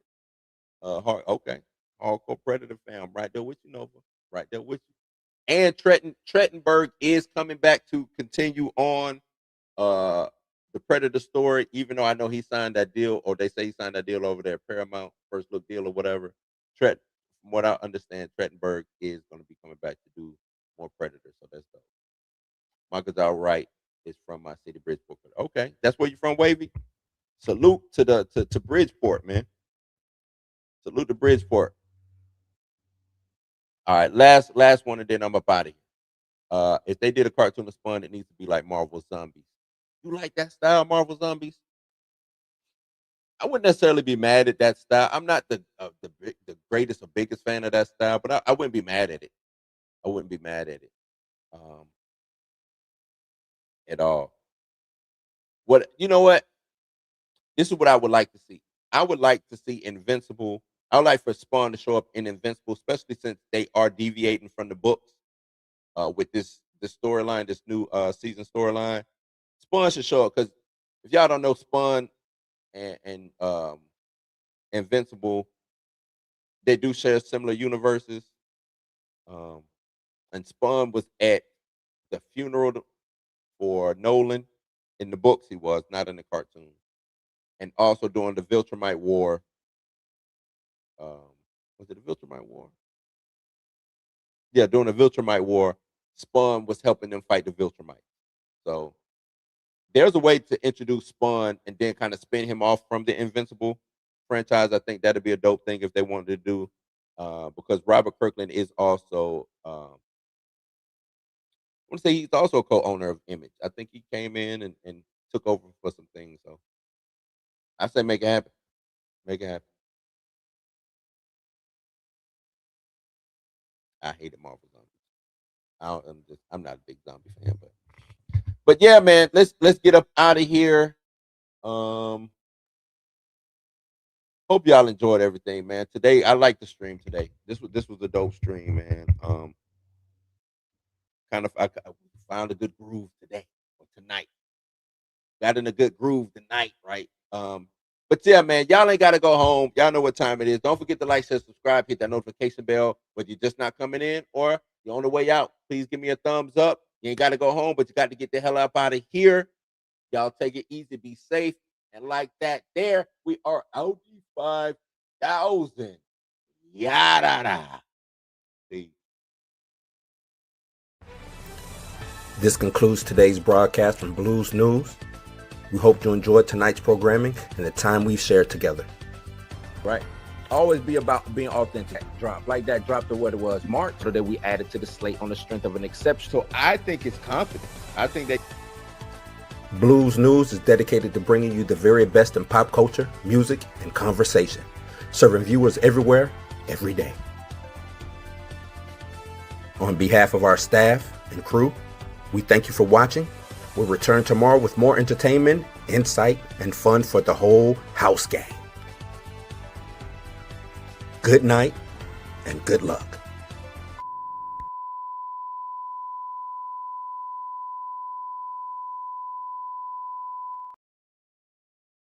Okay. Hardcore Predator fam, right there with you, Nova. Right there with you. And Trettenberg is coming back to continue on the Predator story, even though I know he signed that deal, or they say he signed that deal over there, Paramount first look deal or whatever. From what I understand, Trettenberg is going to be coming back to do more Predator, so that's dope. Michael Jai Wright is from my city, Bridgeport. Okay, that's where you're from, Wavy. Salute to Bridgeport, man. Salute to Bridgeport. All right, last one, and then I'm up out of here. If they did a cartoon of Spawn, it needs to be like Marvel Zombies. You like that style, Marvel Zombies? I wouldn't necessarily be mad at that style. I'm not the greatest or biggest fan of that style, but I wouldn't be mad at it. I wouldn't be mad at it um, at all. What you know? What This is what I would like to see. I would like to see Invincible. I would like for Spawn to show up in Invincible, especially since they are deviating from the books with this storyline, this new season storyline. Spawn should show up, because if y'all don't know, Spawn and Invincible, they do share similar universes. Um, and Spawn was at the funeral for Nolan. In the books, he was not in the cartoon, and also during the Viltrumite War. Was it the Viltrumite War? Yeah, during the Viltrumite War, Spawn was helping them fight the Viltrumites. So there's a way to introduce Spawn and then kind of spin him off from the Invincible franchise. I think that'd be a dope thing if they wanted to do, because Robert Kirkland is also, I want to say he's also a co-owner of Image. I think he came in and took over for some things. So I say make it happen. Make it happen. I hated Marvel Zombies. I'm not a big zombie fan, but yeah, man, let's get up out of here. Um, Hope y'all enjoyed everything, man. Today, I like the stream today. This was a dope stream, man. Kind of I found a good groove today or tonight. Got in a good groove tonight, right? But yeah, man, y'all ain't gotta go home. Y'all know what time it is. Don't forget to like, share, subscribe, hit that notification bell, whether you're just not coming in or you're on the way out. Please give me a thumbs up. You ain't gotta go home, but you got to get the hell up out of here. Y'all take it easy, be safe, And like that, there we are out 5,000. Yada. Peace. This concludes today's broadcast from Blues News. We hope you enjoyed tonight's programming and the time we've shared together. Right. Always be about being authentic. Drop like that drop to what it was March, so that we added to the slate on the strength of an exception. So I think it's confident. I think that Blues News is dedicated to bringing you the very best in pop culture, music, and conversation, serving viewers everywhere, every day. On behalf of our staff and crew, we thank you for watching. We'll return tomorrow with more entertainment, insight, and fun for the whole house gang. Good night and good luck.